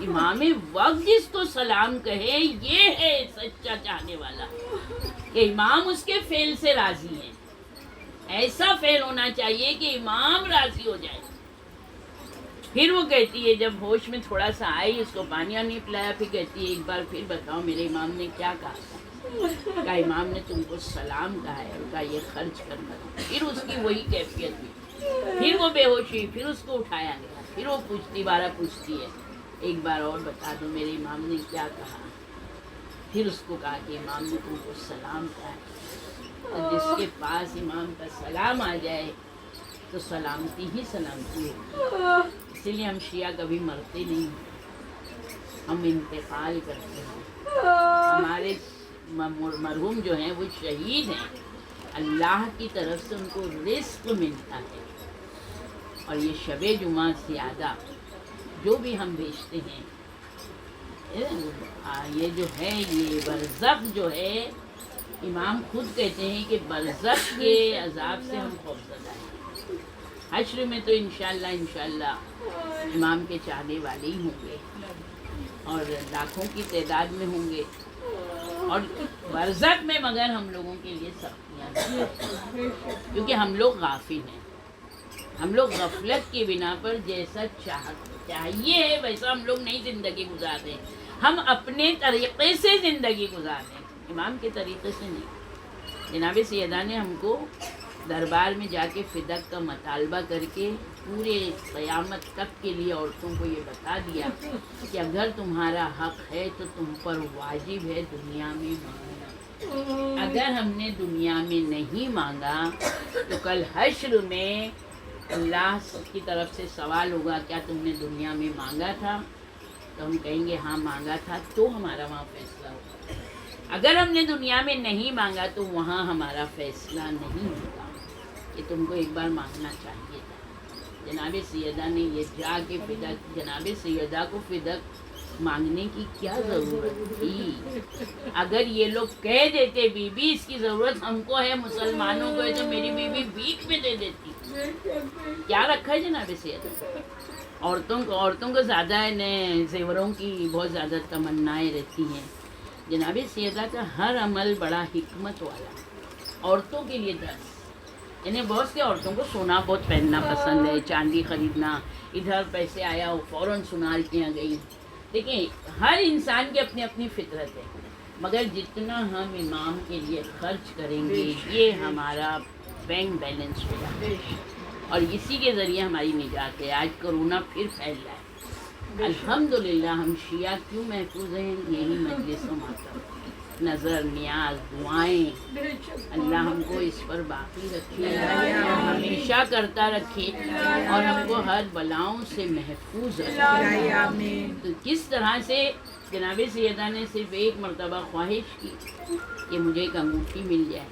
امام وقت جس کو سلام کہے یہ ہے سچا چاہنے والا, کہ امام اس کے فعل سے راضی ہیں. ایسا فعل ہونا چاہیے کہ امام راضی ہو جائے. پھر وہ کہتی ہے جب ہوش میں تھوڑا سا آئی, اس کو پانی نہیں پلایا, پھر کہتی ہے ایک بار پھر بتاؤ میرے امام نے کیا کہا تھا؟ کہا امام نے تم کو سلام کہا ہے, کہا یہ خرچ کرنا. پھر اس کی وہی کیفیت ہوئی, پھر وہ بے ہوش ہوئی, پھر اس کو اٹھایا گیا, پھر وہ پوچھتی بارہ پوچھتی ہے ایک بار اور بتا دو میرے امام نے کیا کہا. پھر اس کو کہا کہ امام نے تم کو سلام کہا ہے، تو جس کے پاس امام کا سلام آ جائے تو سلامتی ہی سلامتی ہوگی. اسی لیے ہم شیعہ کبھی مرتے نہیں، ہم انتقال کرتے ہیں. ہمارے مرحوم جو ہیں وہ شہید ہیں، اللہ کی طرف سے ان کو رزق ملتا ہے. اور یہ شب جمعہ زیادہ جو بھی ہم بھیجتے ہیں، یہ جو ہے یہ برزخ جو ہے، امام خود کہتے ہیں کہ برزخ کے عذاب سے ہم خوفزدہ ہیں. حشر میں تو انشاءاللہ امام کے چاہنے والے ہی ہوں گے اور لاکھوں کی تعداد میں ہوں گے. اور برزخ میں مگر ہم لوگوں کے لیے سختیاں ہیں، کیونکہ ہم لوگ غافل ہیں. ہم لوگ غفلت کی بنا پر جیسا چاہیے ہے ویسا ہم لوگ نہیں زندگی گزارتے. ہم اپنے طریقے سے زندگی گزارتے ہیں، امام کے طریقے سے نہیں. جناب سیدہ نے ہم کو دربار میں جا کے فدق کا مطالبہ کر کے پورے قیامت تک کے لیے عورتوں کو یہ بتا دیا کہ اگر تمہارا حق ہے تو تم پر واجب ہے دنیا میں مانگنا. اگر ہم نے دنیا میں نہیں مانگا تو کل حشر میں اللہ کی طرف سے سوال ہوگا کیا تم نے دنیا میں مانگا تھا؟ تو ہم کہیں گے ہاں مانگا تھا، تو ہمارا وہاں فیصلہ ہوگا. اگر ہم نے دنیا میں نہیں مانگا تو وہاں ہمارا فیصلہ نہیں ہوگا کہ تم کو ایک بار مانگنا چاہیے تھا. جناب سیدہ نے یہ جا کے فدق، جناب سیدہ کو فدق مانگنے کی کیا ضرورت تھی؟ اگر یہ لوگ کہہ دیتے بی بی اس کی ضرورت ہم کو ہے، مسلمانوں کو ہے، تو میری بیوی بھیک میں دے دیتی. کیا رکھا ہے جناب سیدہ؟ عورتوں کو زیادہ زیوروں کی بہت زیادہ تمنائیں رہتی ہیں. جناب سیدہ کا ہر عمل بڑا حکمت والا. عورتوں کے لیے درس، یعنی بہت سی عورتوں کو سونا بہت پہننا پسند ہے، چاندی خریدنا، ادھر پیسے آیا وہ فوراً سنار کیا گئی. دیکھیں ہر انسان کی اپنی اپنی فطرت ہے، مگر جتنا ہم امام کے لیے خرچ کریں گے یہ ہمارا بینک بیلنس ہوگا اور اسی کے ذریعے ہماری نجات ہے. آج کرونا پھر پھیل رہا ہے، الحمدللہ ہم شیعہ کیوں محفوظ ہیں؟ یہی مجلس و ماتم، نظر، نیاز، دعائیں. اللہ ہم کو اس پر باقی رکھے، ہمیشہ کرتا رکھے اور ہم کو ہر بلاؤں سے محفوظ رکھے. تو کس طرح سے جناب سیدہ نے صرف ایک مرتبہ خواہش کی کہ مجھے ایک انگوٹھی مل جائے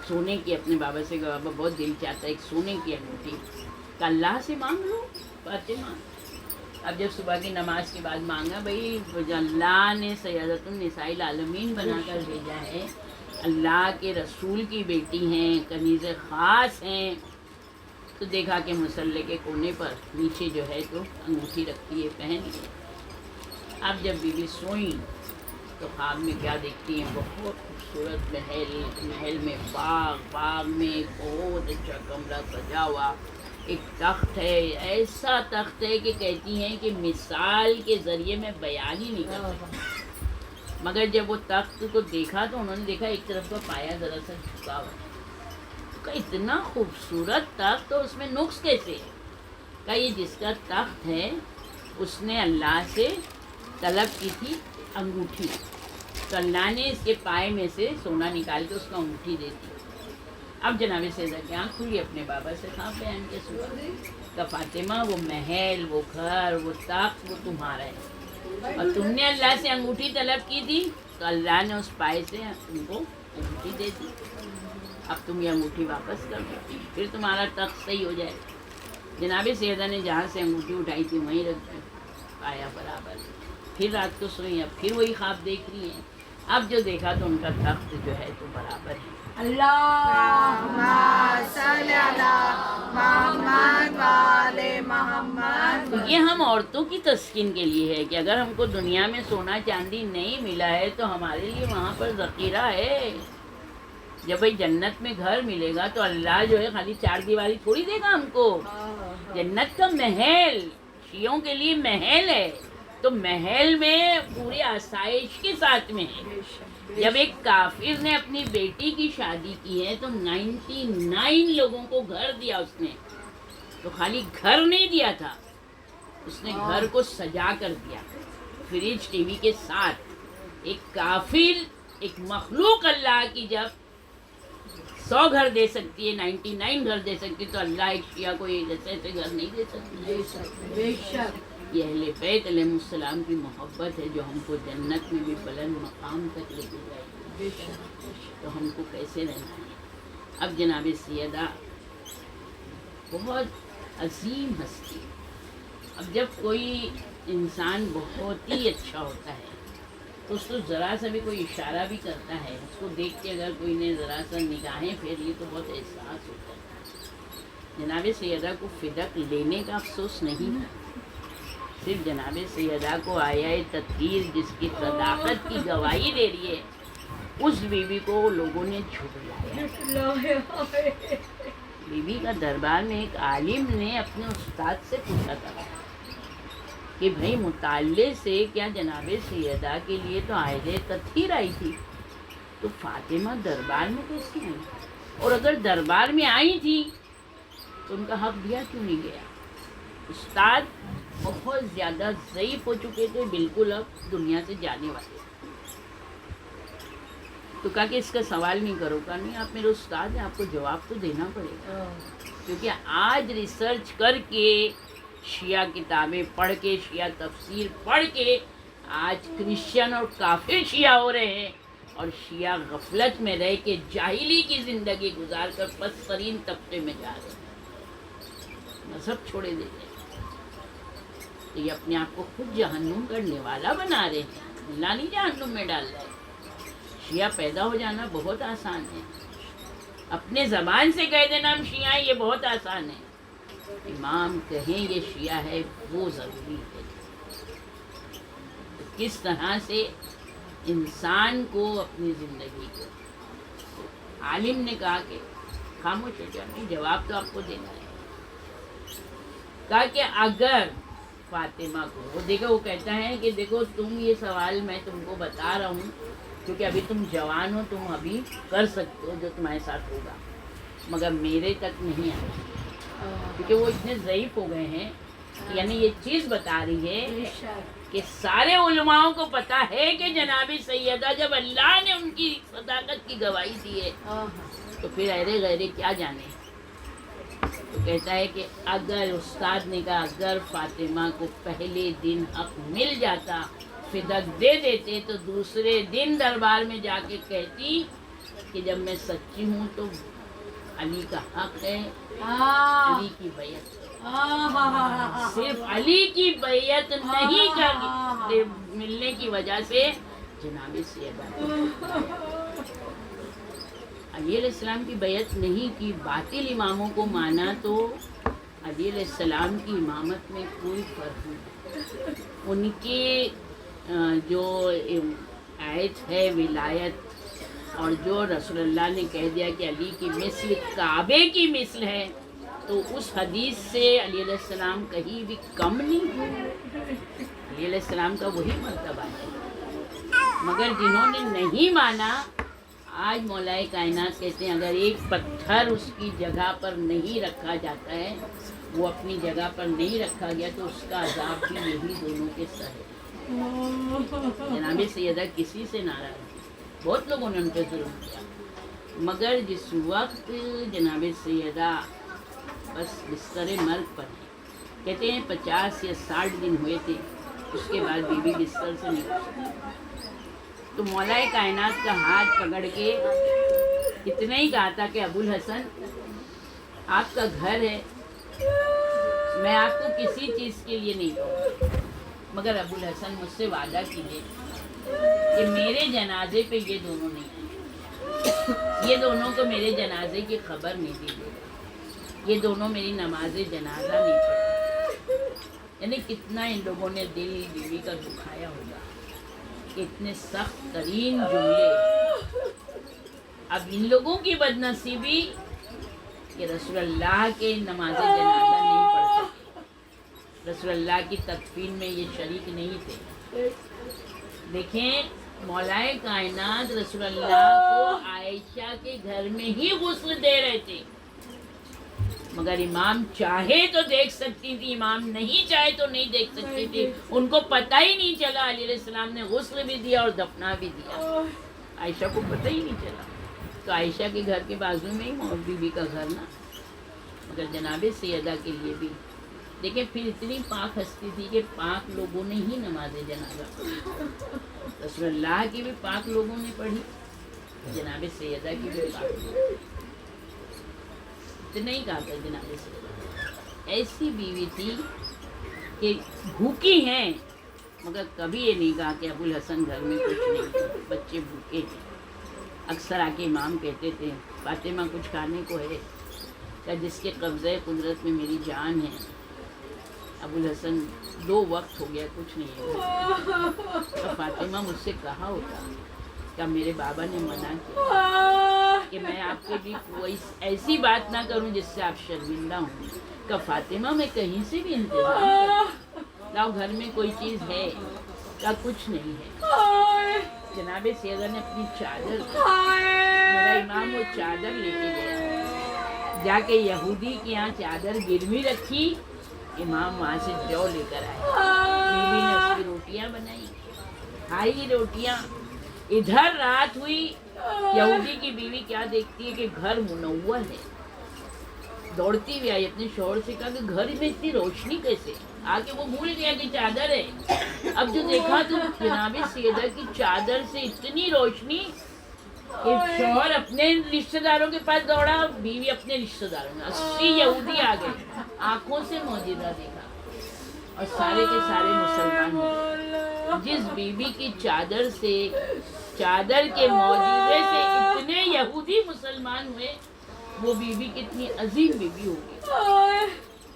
سونے کی. اپنے بابا سے کہا بابا بہت دل چاہتا ہے ایک سونے کی انگوٹھی. تو اللہ سے مانگ لو فاطمہ. اب جب صبح کی نماز کے بعد مانگا، بھائی اللہ نے سیدۃ النساء العالمین بنا کر بھیجا ہے، اللہ کے رسول کی بیٹی ہیں، کنیز خاص ہیں، تو دیکھا کہ مصلی کے کونے پر نیچے جو ہے تو انگوٹھی رکھتی ہے، پہن لی. اب جب بیوی سوئیں تو خواب میں کیا دیکھتی ہیں؟ بہت خوبصورت محل میں باغ میں بہت اچھا کمرہ سجا ہوا، ایک تخت ہے، ایسا تخت ہے کہ کہتی ہیں کہ مثال کے ذریعے میں بیان ہی نہیں کر سکتی. مگر جب وہ تخت کو دیکھا تو انہوں نے دیکھا ایک طرف کا پایا ذرا سا جھکا ہوا ہے. تو اتنا خوبصورت تخت تو اس میں نقص کیسے ہے؟ کہ یہ جس کا تخت ہے اس نے اللہ سے طلب کی تھی انگوٹھی، تو اللہ نے اس کے پائے میں سے سونا نکال کے اس کو انگوٹھی دے دی. اب جناب سیدہ کی آنکھ کھلی، اپنے بابا سے خواب بیان کے سنا کہ فاطمہ وہ محل، وہ گھر، وہ تخت وہ تمہارا ہے اور تم نے اللہ سے انگوٹھی طلب کی تھی تو اللہ نے اس پائے سے تم کو انگوٹھی دے دی. اب تم یہ انگوٹھی واپس کر دو، پھر تمہارا تخت صحیح ہو جائے. جناب سیدہ نے جہاں سے انگوٹھی اٹھائی تھی وہیں رکھ دی، پایا برابر. پھر رات کو سوئی، اب پھر وہی خواب دیکھ رہی ہیں. اب جو دیکھا تو ان کا تخت جو ہے تو برابر ہے. اللہم صلی علی محمد وآل محمد. تو یہ ہم عورتوں کی تسکین کے لیے ہے کہ اگر ہم کو دنیا میں سونا چاندی نہیں ملا ہے تو ہمارے لیے وہاں پر ذخیرہ ہے. جب بھائی جنت میں گھر ملے گا تو اللہ جو ہے خالی چار دیواری تھوڑی دے گا ہم کو. جنت کا محل شیعوں کے لیے محل ہے، تو محل میں پوری آسائش کے ساتھ میں ہے. جب ایک کافر نے اپنی بیٹی کی شادی کی ہے تو 99 لوگوں کو گھر دیا اس نے، تو خالی گھر نہیں دیا تھا، اس نے گھر کو سجا کر دیا فریج ٹی وی کے ساتھ. ایک کافر، ایک مخلوق اللہ کی جب 100 گھر دے سکتی ہے، 99 گھر دے سکتی، تو اللہ ایک شیعہ کو یہ ایسے گھر نہیں دے سکتی. بے شک. یہ اہل بیت علیہ السلام کی محبت ہے جو ہم کو جنت میں بھی بلند مقام تک لے کے جائے گی. بے شک. تو ہم کو کیسے رہنا ہے. اب جناب سیدہ بہت عظیم ہستی. اب جب کوئی انسان بہت ہی اچھا ہوتا ہے تو اس کو ذرا سا بھی کوئی اشارہ بھی کرتا ہے، اس کو دیکھ کے اگر کوئی نے ذرا سا نگاہیں پھیر لی تو بہت احساس ہوتا ہے. جناب سیدہ کو فدق لینے کا افسوس نہیں تھا. صرف جناب سیدہ کو آیا تطہیر جس کی صداقت کی گواہی دے رہی ہے، اس بیوی کو لوگوں نے جھٹلایا. بیوی کا دربار میں ایک عالم نے اپنے استاد سے پوچھا تھا کہ بھائی مطالعے سے کیا جناب سیدہ کے لیے تو آئے تطہیر آئی تھی، تو فاطمہ دربار میں کیسے آئی، اور اگر دربار میں آئی تھی تو ان کا حق دیا کیوں نہیں گیا. استاد بہت زیادہ ضعیف ہو چکے تھے، بالکل اب دنیا سے جانے والے. تو کہا کہ اس کا سوال نہیں کرو. کہا نہیں، آپ میرے استاد ہیں، آپ کو جواب تو دینا پڑے گا، کیونکہ آج ریسرچ کر کے، شیعہ کتابیں پڑھ کے، شیعہ تفسیر پڑھ کے آج کرسچن اور کافر شیعہ ہو رہے ہیں، اور شیعہ غفلت میں رہ کے جاہلی کی زندگی گزار کر پست ترین طبقے میں جا رہے ہیں، مذہب چھوڑے دیتے ہیں. تو یہ اپنے آپ کو خود جہنم کرنے والا بنا رہے ہیں، اللہ نہیں جہنم میں ڈال رہا ہے. شیعہ پیدا ہو جانا بہت آسان ہے، اپنے زبان سے کہہ دینا ہم شیعہ ہیں، یہ بہت آسان ہے. امام کہیں یہ شیعہ ہے وہ ضروری ہے. کس طرح سے انسان کو اپنی زندگی کو، عالم نے کہا کہ خاموش ہو جاؤ، جواب تو آپ کو دینا ہے. کہا کہ اگر فاطمہ کو، وہ دیکھو وہ کہتا ہے کہ دیکھو تم یہ سوال میں تم کو بتا رہا ہوں کیونکہ ابھی تم جوان ہو، تم ابھی کر سکتے ہو جو تمہارے ساتھ ہوگا، مگر میرے تک نہیں آئے، کیونکہ وہ اتنے ضعیف ہو گئے ہیں. یعنی یہ چیز بتا رہی ہے کہ سارے علماؤں کو پتا ہے کہ جناب سیدہ جب اللہ نے ان کی صداقت کی گواہی دی ہے تو پھر ایرے غیرے کیا جانے. تو کہتا ہے کہ اگر استاد نے کہا اگر فاطمہ کو پہلے دن حق مل جاتا، فدق دے دیتے، تو دوسرے دن دربار میں جا کے کہتی کہ جب میں سچی ہوں تو علی کا حق ہے، علی کی بیعت. صرف علی کی بیعت نہیں کر ملنے کی وجہ سے جناب سیدہ علی علیہ السلام کی بیعت نہیں کی، باطل اماموں کو مانا، تو علی علیہ السلام کی امامت میں کوئی فرق نہیں. ان کے جو آیت ہے ولایت، اور جو رسول اللہ نے کہہ دیا کہ علی کی مثل کعبے کی مثل ہے، تو اس حدیث سے علی علیہ السلام کہیں بھی کم نہیں ہوئے. علی علیہ السلام کا وہی مرتبہ ہے. مگر جنہوں نے نہیں مانا، آج مولائے کائنات کہتے ہیں اگر ایک پتھر اس کی جگہ پر نہیں رکھا جاتا ہے، وہ اپنی جگہ پر نہیں رکھا گیا، تو اس کا عذاب بھی یہی دونوں کے سر ہے. جناب سیدہ کسی سے ناراض تھی، بہت لوگوں نے ان پہ ظلم کیا، مگر جس وقت جناب سیدہ بس بستر مرگ پر ہے، کہتے ہیں 50 یا 60 دن ہوئے تھے، اس کے بعد بیوی بستر سے نہیں اٹھ سکی، تو مولا کائنات کا ہاتھ پکڑ کے اتنا ہی کہا تھا کہ ابو الحسن آپ کا گھر ہے، میں آپ کو کسی چیز کے لیے نہیں کہوں، مگر ابو الحسن مجھ سے وعدہ کیجیے کہ میرے جنازے پہ یہ دونوں نہیں آئیں، یہ دونوں کو میرے جنازے کی خبر نہیں دی گئی، یہ دونوں میری نماز جنازہ نہیں پڑھیں. یعنی کتنا ان لوگوں نے دل بیوی کا دکھایا ہوگا، اتنے سخت ترین جملے. اب ان لوگوں کی بدنصیبی کہ رسول اللہ کے نماز جنازہ نہیں پڑھ سکے، رسول اللہ کی تدفین میں یہ شریک نہیں تھے. دیکھیں مولائے کائنات رسول اللہ کو عائشہ کے گھر میں ہی غسل دے رہے تھے، مگر امام چاہے تو دیکھ سکتی تھی، امام نہیں چاہے تو نہیں دیکھ سکتی تھی. ان کو پتہ ہی نہیں چلا علیہ السلام نے غسل بھی دیا اور دفنا بھی دیا. عائشہ کو پتہ ہی نہیں چلا. تو عائشہ کے گھر کے بازو میں ہی مور بی بی کا گھر نا، مگر جناب سیدہ کے لیے بھی دیکھیں پھر اتنی پاک ہستی تھی کہ پاک لوگوں نے ہی نماز جنازہ پڑھی. رسول اللہ کی بھی پاک لوگوں نے پڑھی، جناب سیدہ کی بھی پاک لوگوں. اتنا ہی کہا تھا جناب سیدہ ایسی بیوی تھی کہ بھوکی ہیں، مگر کبھی یہ نہیں کہا کہ ابوالحسن گھر میں کچھ نہیں، بچے بھوکے ہیں. اکثر آ کے امام کہتے تھے فاطمہ کچھ کھانے کو ہے؟ کہ جس کے قبضۂ قدرت میں میری جان ہے. ابوالحسن 2 وقت ہو گیا کچھ نہیں ہے. تو فاطمہ مجھ سے کہا ہوتا کہ میرے بابا نے منع کیا کہ میں آپ کے بھی کوئی ایسی بات نہ کروں جس سے آپ شرمندہ ہوں. کہ فاطمہ میں کہیں سے بھی انتظام کروں، لاؤ گھر میں کوئی چیز ہے؟ کیا کچھ نہیں ہے. جناب سیدہ نے اپنی چادر، میرا امام وہ چادر لے کے گیا، جا کے یہودی کے یہاں چادر گروی رکھی. امام وہاں سے جو لے کر آئے، بیوی نے اس کی روٹیاں بنائی، کھائی روٹیاں. ادھر رات ہوئی، یہودی کی بیوی کیا دیکھتی ہے کہ گھر منور ہے. دوڑتی بھی آئی، اپنے شوہر سے کہا کہ گھر میں اتنی روشنی کیسے؟ آ کے وہ بھول گیا کہ چادر ہے. اب جو دیکھا تو جناب سیدہ کی چادر سے اتنی روشنی کہ شوہر اپنے رشتہ داروں کے پاس دوڑا، بیوی اپنے رشتہ داروں میں. 80 یہودی آ گئے، آنکھوں سے معجزہ دیکھا اور سارے کے سارے مسلمان ہو گئے. جس بیوی کی چادر سے، چادر کے معجزے سے اتنے یہودی مسلمان ہوئے، وہ بیوی کتنی عظیم بیوی ہوگی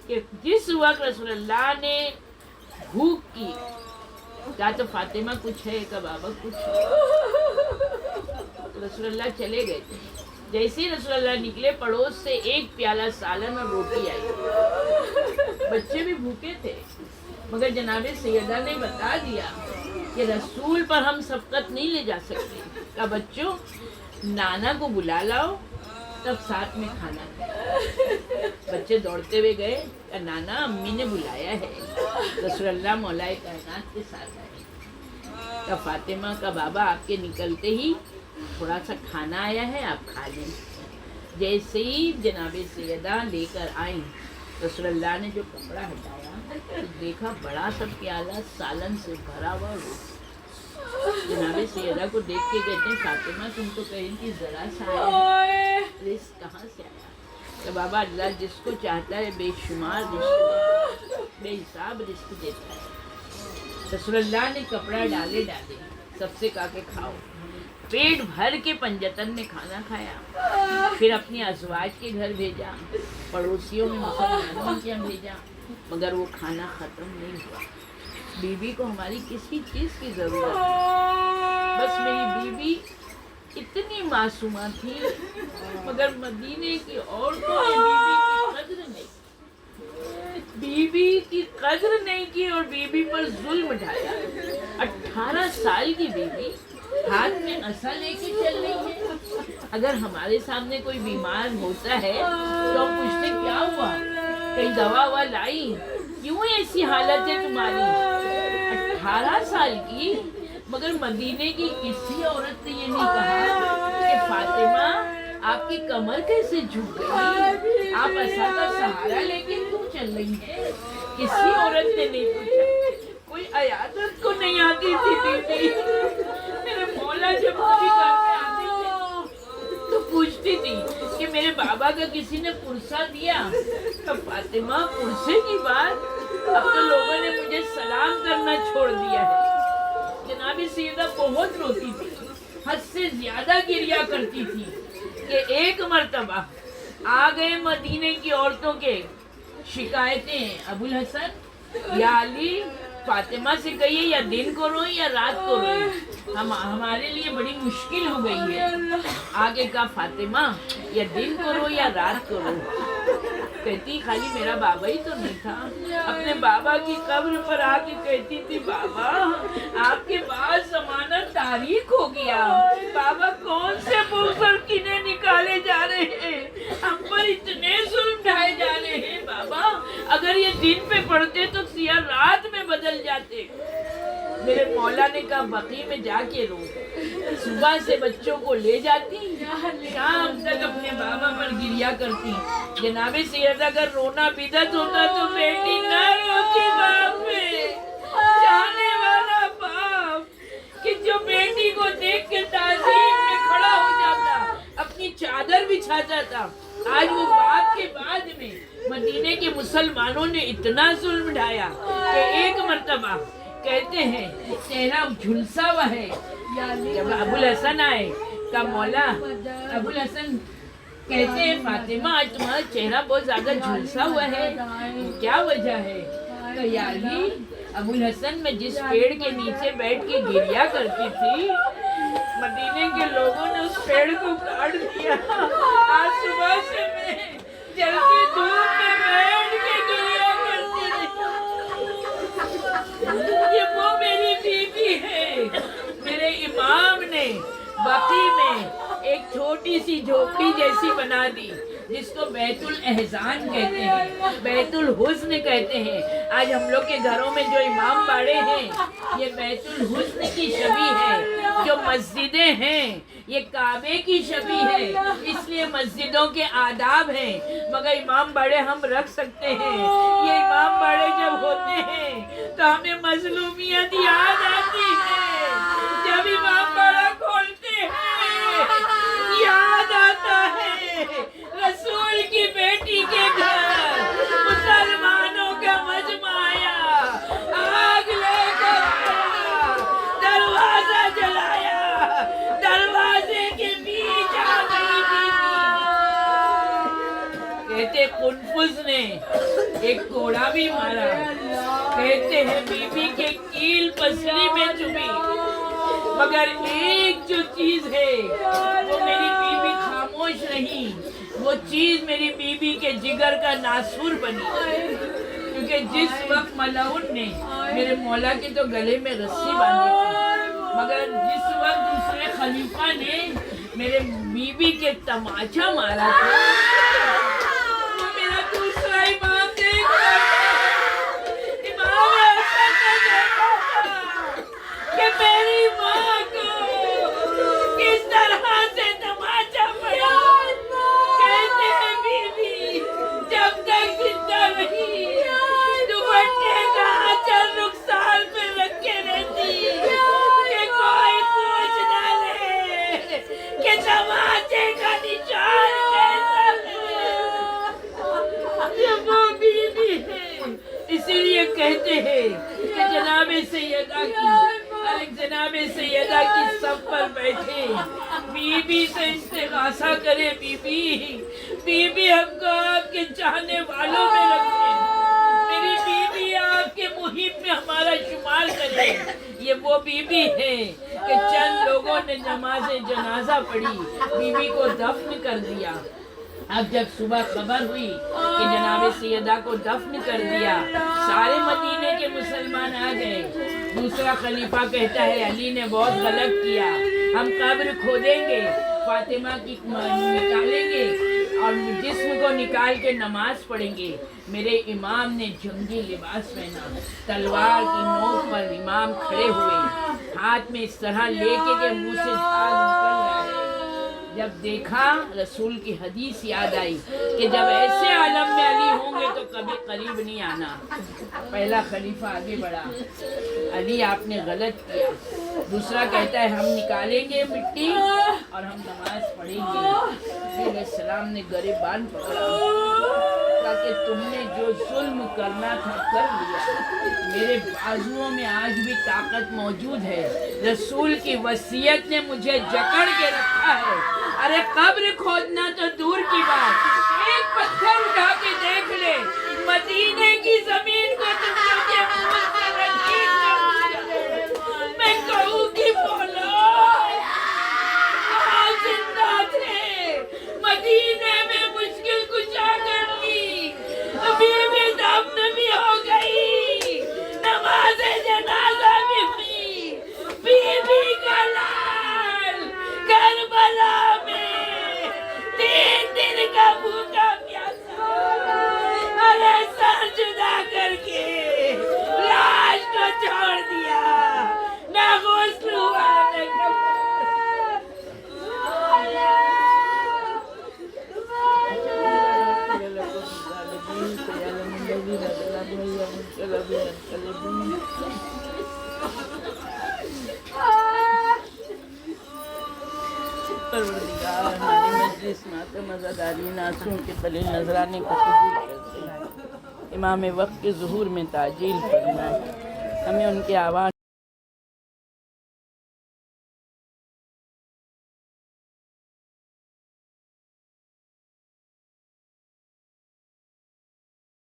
کہ جس وقت رسول اللہ نے بھوک کی کہا تو فاطمہ کچھ ہے؟ کہ بابا کچھ ہے. رسول اللہ چلے گئے تھے. جیسے ہی رسول اللہ نکلے، پڑوس سے 1 پیالہ سالن اور روٹی آئی. بچے بھی بھوکے تھے، مگر جناب سیدہ نے بتا دیا کہ رسول پر ہم شفقت نہیں لے جا سکتے. کہ بچوں نانا کو بلا لاؤ تب ساتھ میں کھانا کھائیں. بچے دوڑتے ہوئے گئے کہ نانا امی نے بلایا ہے. رسول اللہ مولا کائنات کے ساتھ آئے. کہ فاطمہ کا بابا آپ کے نکلتے ہی تھوڑا سا کھانا آیا ہے، آپ کھا لیں. جیسے ہی جناب سیدہ لے کر آئیں، رسول اللہ نے جو کپڑا ہٹایا تو دیکھا بڑا سا پیالہ سالن سے بھرا ہوا روٹی. جناب سیدہ کو دیکھ کے کہتے ہیں فاطمہ تم تو کہیں کہ ذرا سا آیا ہے، رزق کہاں سے آیا؟ کہ بابا اللہ جس کو چاہتا ہے بے شمار رزق دیتا ہے، بے حساب رزق دیتا ہے. رسول اللہ نے کپڑا ڈالے سب سے کہا کہ کھاؤ. پیٹ بھر کے پنجتن میں کھانا کھایا. پھر اپنی ازواج کے گھر بھیجا، پڑوسیوں میں مسلمانوں کے یہاں بھیجا، مگر وہ کھانا ختم نہیں ہوا. بیوی کو ہماری کسی چیز کی ضرورت نہیں. بس میری بیوی اتنی معصومہ تھی، مگر مدینے کی عورتوں نے بیوی کی قدر نہیں کی اور بیوی پر ظلم ڈھایا. 18 سال کی بیوی ہاتھ میں عصا لے کے چل رہی ہے. اگر ہمارے سامنے کوئی بیمار ہوتا ہے تو ہم پوچھتے کیا ہوا، کہیں دوا ہوا لائی، کیوں ایسی حالت ہے تمہاری؟ 18 سال کی، مگر مدینے کی کسی عورت نے یہ نہیں کہا کہ فاطمہ آپ کی کمر کیسے جھک گئی، آپ عصا کا سہارا لے کے کیوں چل رہی ہیں. کسی عورت نے نہیں پوچھا. کوئی عیادت کو نہیں آتی تھی بیوی. میرے مولا جب کبھی گھر میں آتی تھی تو پوچھتی تھی کہ میرے بابا کا کسی نے پرسہ دیا؟ تو فاطمہ پرسے کی بات، اب تو لوگوں نے مجھے سلام کرنا چھوڑ دیا ہے. جناب سیدہ بہت روتی تھی، حد سے زیادہ گریا کرتی تھی کہ ایک مرتبہ آ گئے مدینے کی عورتوں کے شکایتیں، ابوالحسن یا علی فاطمہ سے کہیے یا دن کو روئیں یا رات کو روئیں، ہمارے لیے بڑی مشکل ہو گئی ہے. آگے کہا فاطمہ یا دن کو رو یا رات کو رو. کہتی خالی میرا بابا ہی تو نہیں تھا. اپنے بابا کی قبر پر آ کے کہتی تھی بابا آپ کے بعد زمانہ تاریک ہو گیا، بابا کون سے بغض اور کینے نکالے جا رہے ہیں، ہم پر اتنے ظلم ڈھائے جا نے کہا بقی میں جا کے رو، صبح سے بچوں کو لے جاتی، شام تک اپنے بابا پر گریا کرتی۔ جناب سیدہ اگر رونا بدعت ہوتا تو بیٹی نہ روتی باپ میں، چاہنے والا باپ کہ جو بیٹی کو دیکھ کے تعظیم میں کھڑا ہو جاتا، اپنی چادر بچھاتا تھا۔ آج وہ باپ کے بعد میں مدینے کے مسلمانوں نے اتنا ظلم ڈھایا کہ ایک مرتبہ کہتے ہیں چہرہ جھلسا ہوا ہے۔ جب ابو الحسن آئے کہا مولا، ابو الحسن کہتے ہیں فاطمہ آج تمہارا چہرہ بہت زیادہ جھلسا ہوا ہے، کیا وجہ ہے؟ کہ یا علی، ابو الحسن میں جس پیڑ کے نیچے بیٹھ کے گریا کرتی تھی، مدینے کے لوگوں نے اس پیڑ کو کاٹ دیا۔ آج صبح سے میں جلتی دھوپ میں بیٹھ کے گریا کرتی تھی۔ یہ وہ میری بیوی ہے۔ میرے امام نے بقی میں ایک چھوٹی سی جھوپڑی جیسی بنا دی، جس کو بیت الاحزان کہتے ہیں، بیت الحزن کہتے ہیں۔ آج ہم لوگ کے گھروں میں جو امام باڑے ہیں یہ بیت الحزن کی شبیہ ہے، جو مسجدیں ہیں یہ کعبے کی شبیہ ہے، اس لیے مسجدوں کے آداب ہیں، مگر امام باڑے ہم رکھ سکتے ہیں۔ یہ امام باڑے جب ہوتے ہیں تو ہمیں مظلومیت یاد آتی ہے، جب امام باڑا کھولتے ہیں یاد آتا ہے رسول کی بیٹی کے گھر مسلمانوں کا مجمع آیا، آگ لے کر آیا، دروازہ جلایا، دروازے کے بیچ آ گئی بیوی۔ کہتے قنفذ نے ایک کوڑا بھی مارا، کہتے ہیں بیوی کے کیل پسلی میں چبھی، مگر ایک جو چیز ہے وہ میری بیوی خاموش نہیں، وہ چیز میری بیوی کے جگر کا ناسور بنی، کیونکہ جس وقت ملعون نے میرے مولا کے تو گلے میں رسی باندھی تھی، مگر جس وقت دوسرے خلیفہ نے میرے بیوی کے تماچا مارا تھا، وہ میرا دوسرا امام دیکھ رہا تھا، امام حسن نے دیکھا تھا کہ میری ماں کو کس طرح سے تماچا پڑا۔ کہتے ہیں بیوی جب تک زندہ رہی دوپٹے کا آنچل رخسار پہ رکھے رہتی کہ کوئی پوچھ نہ لے کہ تماچے کا نشان کیسا ہے۔ یہ وہ بیوی ہے، اسی لیے کہتے ہیں کہ جناب سیدہ کی صف پر بیٹھے بیوی سے استغاثہ کرے، بیوی ہم کو آپ کے چاہنے والوں میں رکھے، میری بیوی آپ کے مہم میں ہمارا شمار کرے۔ یہ وہ بیوی ہے کہ چند لوگوں نے نماز جنازہ پڑھی، بیوی کو دفن کر دیا۔ اب جب صبح خبر ہوئی کہ جناب سیدہ کو دفن کر دیا، سارے مدینے کے مسلمان آ گئے۔ دوسرا خلیفہ کہتا ہے علی نے بہت غلط کیا، ہم قبر کھودیں گے، فاطمہ کی نکالیں گے اور جسم کو نکال کے نماز پڑھیں گے۔ میرے امام نے جنگی لباس پہنا، تلوار کی نوک پر امام کھڑے ہوئے، ہاتھ میں اس طرح لے کے کہ منہ سے جھاگ نکل رہا ہے۔ جب دیکھا رسول کی حدیث یاد آئی کہ جب ایسے عالم میں علی ہوں گے تو کبھی قریب نہیں آنا۔ پہلا خلیفہ آگے بڑھا، علی آپ نے غلط کیا۔ دوسرا کہتا ہے ہم نکالیں گے مٹی اور ہم نماز پڑھیں گے۔ نبی علیہ السلام نے گریبان پکڑا، کہا کہ تم نے جو ظلم کرنا تھا کر لیا، میرے بازوؤں میں آج بھی طاقت موجود ہے، رسول کی وصیت نے مجھے جکڑ کے رکھا ہے۔ ارے قبر کھودنا تو دور کی بات، ایک پتھر اٹھا کے دیکھ لے، مدینے کی زمین کو تم مجھے میں کہوں کہ بولو آج زندہ تھے، مدینے میں مشکل کشا کر لی، بیوی دفن بھی ہو گئی، نماز جنازہ بھی ہوئی، بیوی کا لال کربلا میں 3 دن کا بھوکا پیاسا، ارے سر جدا کر کے پروردگار ہماری مجلس ماتم عزاداری ناصروں کے تلے نذرانے کو قبول کرتے ہیں، امام وقت کے ظہور میں تعجیل فرمائے، ہمیں ان کے آواز